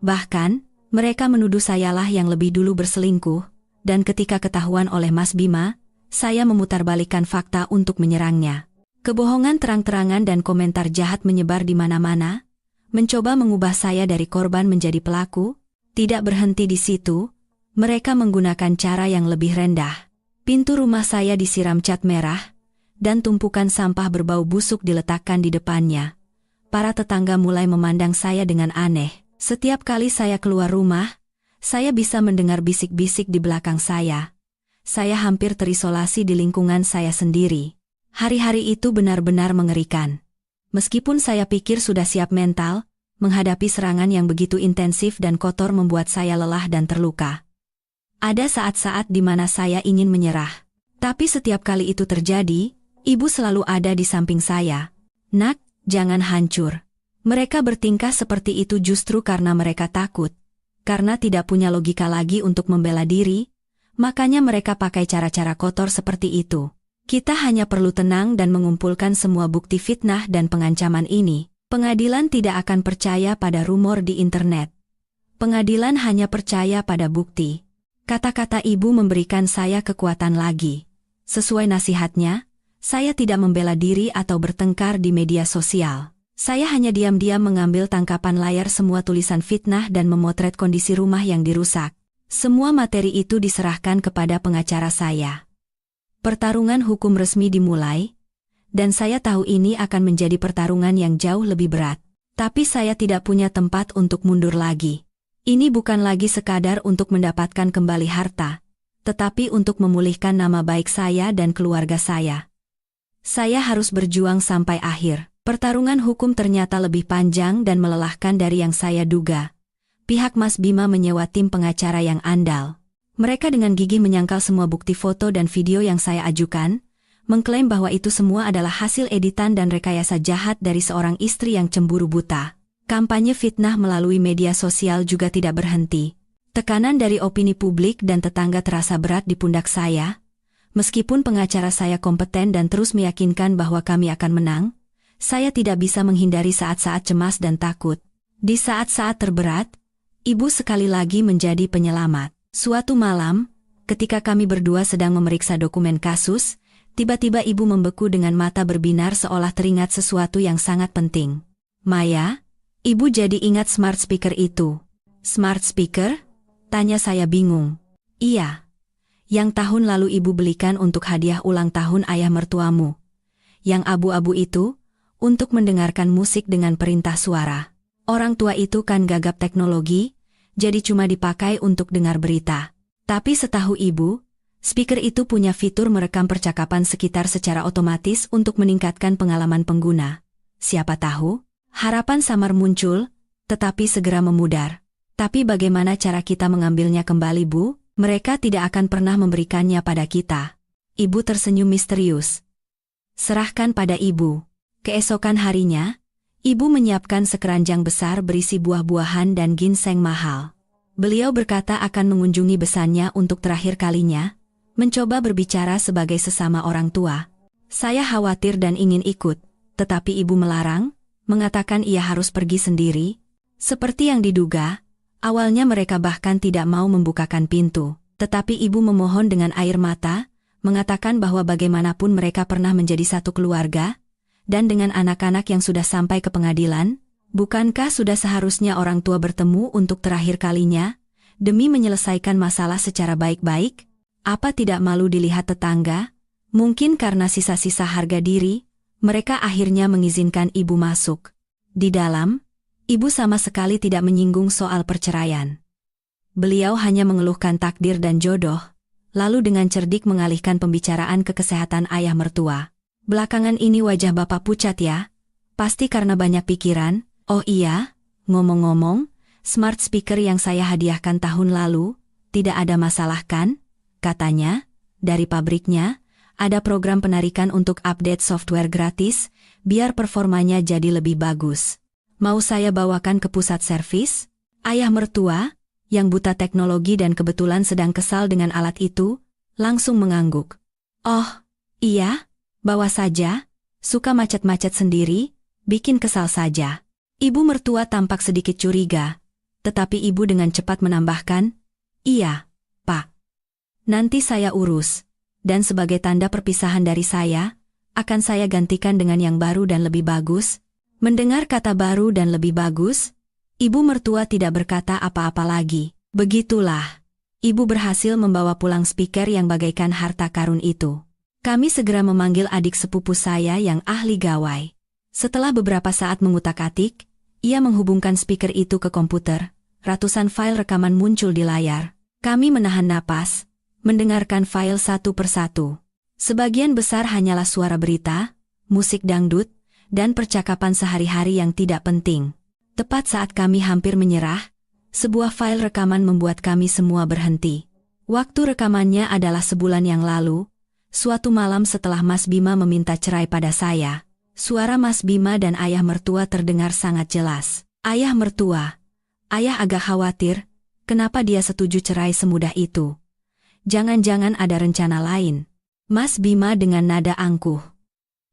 Bahkan, mereka menuduh sayalah yang lebih dulu berselingkuh, dan ketika ketahuan oleh Mas Bima, saya memutarbalikkan fakta untuk menyerangnya. Kebohongan terang-terangan dan komentar jahat menyebar di mana-mana, mencoba mengubah saya dari korban menjadi pelaku. Tidak berhenti di situ, mereka menggunakan cara yang lebih rendah. Pintu rumah saya disiram cat merah, dan tumpukan sampah berbau busuk diletakkan di depannya. Para tetangga mulai memandang saya dengan aneh. Setiap kali saya keluar rumah, saya bisa mendengar bisik-bisik di belakang saya. Saya hampir terisolasi di lingkungan saya sendiri. Hari-hari itu benar-benar mengerikan. Meskipun saya pikir sudah siap mental, menghadapi serangan yang begitu intensif dan kotor membuat saya lelah dan terluka. Ada saat-saat di mana saya ingin menyerah. Tapi setiap kali itu terjadi, ibu selalu ada di samping saya. "Nak, jangan hancur." Mereka bertingkah seperti itu justru karena mereka takut. Karena tidak punya logika lagi untuk membela diri, makanya mereka pakai cara-cara kotor seperti itu. Kita hanya perlu tenang dan mengumpulkan semua bukti fitnah dan pengancaman ini. Pengadilan tidak akan percaya pada rumor di internet. Pengadilan hanya percaya pada bukti. Kata-kata ibu memberikan saya kekuatan lagi. Sesuai nasihatnya, saya tidak membela diri atau bertengkar di media sosial. Saya hanya diam-diam mengambil tangkapan layar semua tulisan fitnah dan memotret kondisi rumah yang dirusak. Semua materi itu diserahkan kepada pengacara saya. Pertarungan hukum resmi dimulai, dan saya tahu ini akan menjadi pertarungan yang jauh lebih berat. Tapi saya tidak punya tempat untuk mundur lagi. Ini bukan lagi sekadar untuk mendapatkan kembali harta, tetapi untuk memulihkan nama baik saya dan keluarga saya. Saya harus berjuang sampai akhir. Pertarungan hukum ternyata lebih panjang dan melelahkan dari yang saya duga. Pihak Mas Bima menyewa tim pengacara yang andal. Mereka dengan gigih menyangkal semua bukti foto dan video yang saya ajukan, mengklaim bahwa itu semua adalah hasil editan dan rekayasa jahat dari seorang istri yang cemburu buta. Kampanye fitnah melalui media sosial juga tidak berhenti. Tekanan dari opini publik dan tetangga terasa berat di pundak saya. Meskipun pengacara saya kompeten dan terus meyakinkan bahwa kami akan menang, saya tidak bisa menghindari saat-saat cemas dan takut. Di saat-saat terberat, ibu sekali lagi menjadi penyelamat. Suatu malam, ketika kami berdua sedang memeriksa dokumen kasus, tiba-tiba ibu membeku dengan mata berbinar seolah teringat sesuatu yang sangat penting. Maya, ibu jadi ingat smart speaker itu. Smart speaker? Tanya saya bingung. Iya. Yang tahun lalu ibu belikan untuk hadiah ulang tahun ayah mertuamu. Yang abu-abu itu, untuk mendengarkan musik dengan perintah suara. Orang tua itu kan gagap teknologi, jadi cuma dipakai untuk dengar berita. Tapi setahu ibu, speaker itu punya fitur merekam percakapan sekitar secara otomatis untuk meningkatkan pengalaman pengguna. Siapa tahu, harapan samar muncul, tetapi segera memudar. Tapi bagaimana cara kita mengambilnya kembali, Bu? Mereka tidak akan pernah memberikannya pada kita. Ibu tersenyum misterius. Serahkan pada ibu. Keesokan harinya, ibu menyiapkan sekeranjang besar berisi buah-buahan dan ginseng mahal. Beliau berkata akan mengunjungi besannya untuk terakhir kalinya, mencoba berbicara sebagai sesama orang tua. Saya khawatir dan ingin ikut, tetapi ibu melarang, mengatakan ia harus pergi sendiri. Seperti yang diduga, awalnya mereka bahkan tidak mau membukakan pintu, tetapi ibu memohon dengan air mata, mengatakan bahwa bagaimanapun mereka pernah menjadi satu keluarga, dan dengan anak-anak yang sudah sampai ke pengadilan, bukankah sudah seharusnya orang tua bertemu untuk terakhir kalinya, demi menyelesaikan masalah secara baik-baik? Apa tidak malu dilihat tetangga? Mungkin karena sisa-sisa harga diri, mereka akhirnya mengizinkan ibu masuk. Di dalam, ibu sama sekali tidak menyinggung soal perceraian. Beliau hanya mengeluhkan takdir dan jodoh, lalu dengan cerdik mengalihkan pembicaraan ke kesehatan ayah mertua. Belakangan ini wajah bapak pucat ya? Pasti karena banyak pikiran. Oh iya, ngomong-ngomong, smart speaker yang saya hadiahkan tahun lalu, tidak ada masalah kan? Katanya, dari pabriknya, ada program penarikan untuk update software gratis, biar performanya jadi lebih bagus. Mau saya bawakan ke pusat servis? Ayah mertua, yang buta teknologi dan kebetulan sedang kesal dengan alat itu, langsung mengangguk. Oh, iya? Bawa saja, suka macet-macet sendiri, bikin kesal saja. Ibu mertua tampak sedikit curiga, tetapi ibu dengan cepat menambahkan, iya, Pak. Nanti saya urus, dan sebagai tanda perpisahan dari saya, akan saya gantikan dengan yang baru dan lebih bagus. Mendengar kata baru dan lebih bagus, ibu mertua tidak berkata apa-apa lagi. Begitulah, ibu berhasil membawa pulang speaker yang bagaikan harta karun itu. Kami segera memanggil adik sepupu saya yang ahli gawai. Setelah beberapa saat mengutak-atik, ia menghubungkan speaker itu ke komputer. Ratusan file rekaman muncul di layar. Kami menahan napas, mendengarkan file satu persatu. Sebagian besar hanyalah suara berita, musik dangdut, dan percakapan sehari-hari yang tidak penting. Tepat saat kami hampir menyerah, sebuah file rekaman membuat kami semua berhenti. Waktu rekamannya adalah sebulan yang lalu. Suatu malam setelah Mas Bima meminta cerai pada saya, suara Mas Bima dan ayah mertua terdengar sangat jelas. Ayah mertua. Ayah agak khawatir, kenapa dia setuju cerai semudah itu. Jangan-jangan ada rencana lain. Mas Bima dengan nada angkuh.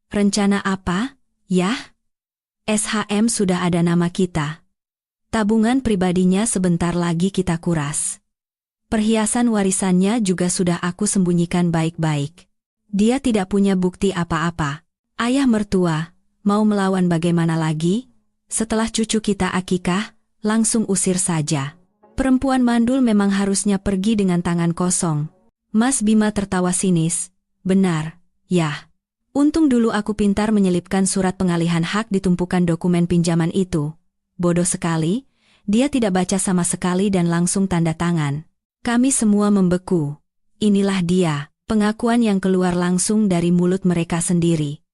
Rencana apa, Yah? SHM sudah ada nama kita. Tabungan pribadinya sebentar lagi kita kuras. Perhiasan warisannya juga sudah aku sembunyikan baik-baik. Dia tidak punya bukti apa-apa. Ayah mertua, mau melawan bagaimana lagi? Setelah cucu kita akikah, langsung usir saja. Perempuan mandul memang harusnya pergi dengan tangan kosong. Mas Bima tertawa sinis, Benar, ya. Untung dulu aku pintar menyelipkan surat pengalihan hak di tumpukan dokumen pinjaman itu. Bodoh sekali, dia tidak baca sama sekali dan langsung tanda tangan. Kami semua membeku. Inilah dia, pengakuan yang keluar langsung dari mulut mereka sendiri.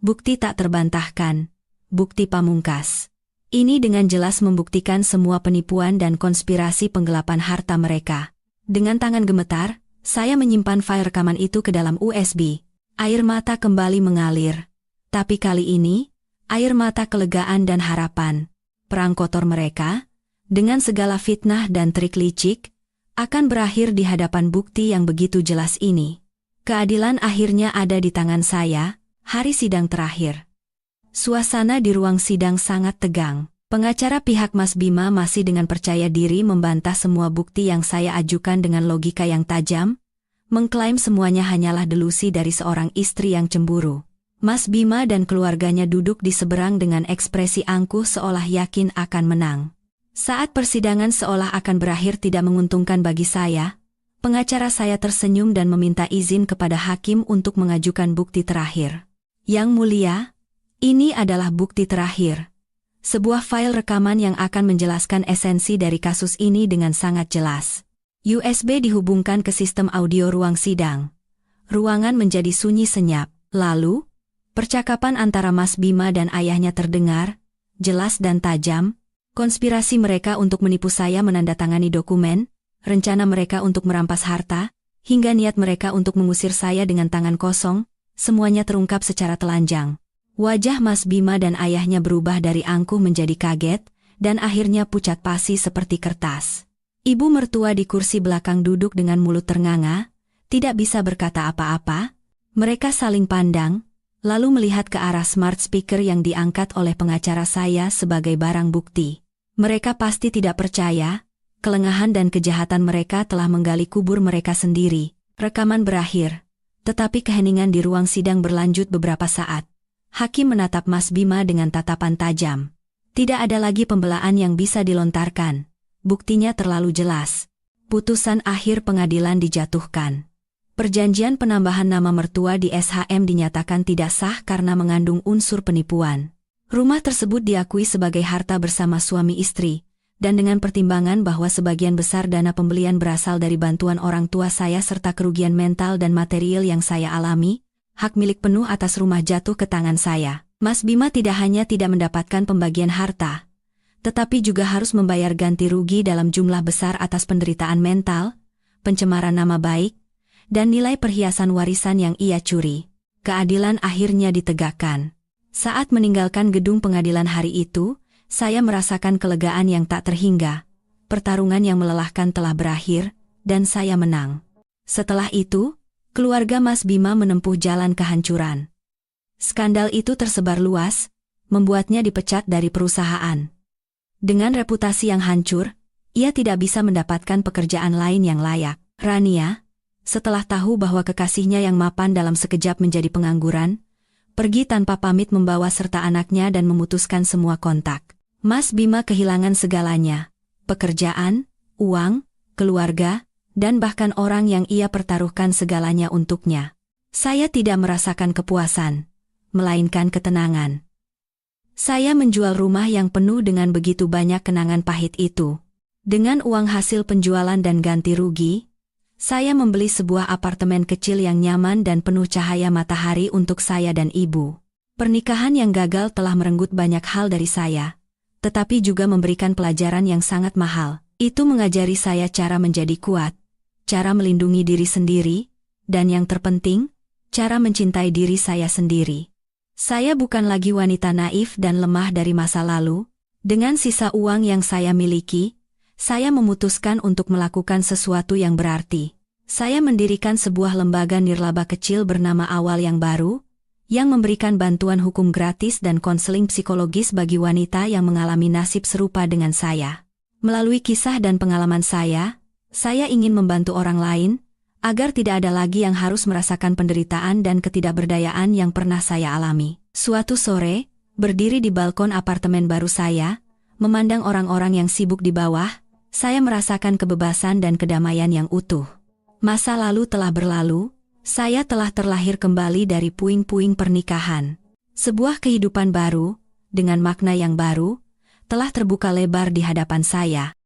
Bukti tak terbantahkan, bukti pamungkas. Ini dengan jelas membuktikan semua penipuan dan konspirasi penggelapan harta mereka. Dengan tangan gemetar, saya menyimpan file rekaman itu ke dalam USB. Air mata kembali mengalir. Tapi kali ini, air mata kelegaan dan harapan. Perang kotor mereka, dengan segala fitnah dan trik licik, akan berakhir di hadapan bukti yang begitu jelas ini. Keadilan akhirnya ada di tangan saya. Hari sidang terakhir. Suasana di ruang sidang sangat tegang. Pengacara pihak Mas Bima masih dengan percaya diri membantah semua bukti yang saya ajukan dengan logika yang tajam, mengklaim semuanya hanyalah delusi dari seorang istri yang cemburu. Mas Bima dan keluarganya duduk di seberang dengan ekspresi angkuh seolah yakin akan menang. Saat persidangan seolah akan berakhir tidak menguntungkan bagi saya, pengacara saya tersenyum dan meminta izin kepada hakim untuk mengajukan bukti terakhir. Yang mulia, ini adalah bukti terakhir. Sebuah file rekaman yang akan menjelaskan esensi dari kasus ini dengan sangat jelas. USB dihubungkan ke sistem audio ruang sidang. Ruangan menjadi sunyi senyap. Lalu, percakapan antara Mas Bima dan ayahnya terdengar, jelas dan tajam. Konspirasi mereka untuk menipu saya menandatangani dokumen, rencana mereka untuk merampas harta, hingga niat mereka untuk mengusir saya dengan tangan kosong, semuanya terungkap secara telanjang. Wajah Mas Bima dan ayahnya berubah dari angkuh menjadi kaget, dan akhirnya pucat pasi seperti kertas. Ibu mertua di kursi belakang duduk dengan mulut ternganga, tidak bisa berkata apa-apa. Mereka saling pandang, lalu melihat ke arah smart speaker yang diangkat oleh pengacara saya sebagai barang bukti. Mereka pasti tidak percaya, kelengahan dan kejahatan mereka telah menggali kubur mereka sendiri. Rekaman berakhir, tetapi keheningan di ruang sidang berlanjut beberapa saat. Hakim menatap Mas Bima dengan tatapan tajam. Tidak ada lagi pembelaan yang bisa dilontarkan. Buktinya terlalu jelas. Putusan akhir pengadilan dijatuhkan. Perjanjian penambahan nama mertua di SHM dinyatakan tidak sah karena mengandung unsur penipuan. Rumah tersebut diakui sebagai harta bersama suami istri, dan dengan pertimbangan bahwa sebagian besar dana pembelian berasal dari bantuan orang tua saya serta kerugian mental dan material yang saya alami, hak milik penuh atas rumah jatuh ke tangan saya. Mas Bima tidak hanya tidak mendapatkan pembagian harta, tetapi juga harus membayar ganti rugi dalam jumlah besar atas penderitaan mental, pencemaran nama baik, dan nilai perhiasan warisan yang ia curi. Keadilan akhirnya ditegakkan. Saat meninggalkan gedung pengadilan hari itu, saya merasakan kelegaan yang tak terhingga. Pertarungan yang melelahkan telah berakhir, dan saya menang. Setelah itu, keluarga Mas Bima menempuh jalan kehancuran. Skandal itu tersebar luas, membuatnya dipecat dari perusahaan. Dengan reputasi yang hancur, ia tidak bisa mendapatkan pekerjaan lain yang layak. Rania, setelah tahu bahwa kekasihnya yang mapan dalam sekejap menjadi pengangguran, pergi tanpa pamit membawa serta anaknya dan memutuskan semua kontak. Mas Bima kehilangan segalanya, pekerjaan, uang, keluarga, dan bahkan orang yang ia pertaruhkan segalanya untuknya. Saya tidak merasakan kepuasan, melainkan ketenangan. Saya menjual rumah yang penuh dengan begitu banyak kenangan pahit itu. Dengan uang hasil penjualan dan ganti rugi, saya membeli sebuah apartemen kecil yang nyaman dan penuh cahaya matahari untuk saya dan ibu. Pernikahan yang gagal telah merenggut banyak hal dari saya, tetapi juga memberikan pelajaran yang sangat mahal. Itu mengajari saya cara menjadi kuat, cara melindungi diri sendiri, dan yang terpenting, cara mencintai diri saya sendiri. Saya bukan lagi wanita naif dan lemah dari masa lalu. Dengan sisa uang yang saya miliki, saya memutuskan untuk melakukan sesuatu yang berarti. Saya mendirikan sebuah lembaga nirlaba kecil bernama Awal yang Baru, yang memberikan bantuan hukum gratis dan konseling psikologis bagi wanita yang mengalami nasib serupa dengan saya. Melalui kisah dan pengalaman saya ingin membantu orang lain, agar tidak ada lagi yang harus merasakan penderitaan dan ketidakberdayaan yang pernah saya alami. Suatu sore, berdiri di balkon apartemen baru saya, memandang orang-orang yang sibuk di bawah, saya merasakan kebebasan dan kedamaian yang utuh. Masa lalu telah berlalu, Saya telah terlahir kembali dari puing-puing pernikahan. Sebuah kehidupan baru, dengan makna yang baru, telah terbuka lebar di hadapan saya.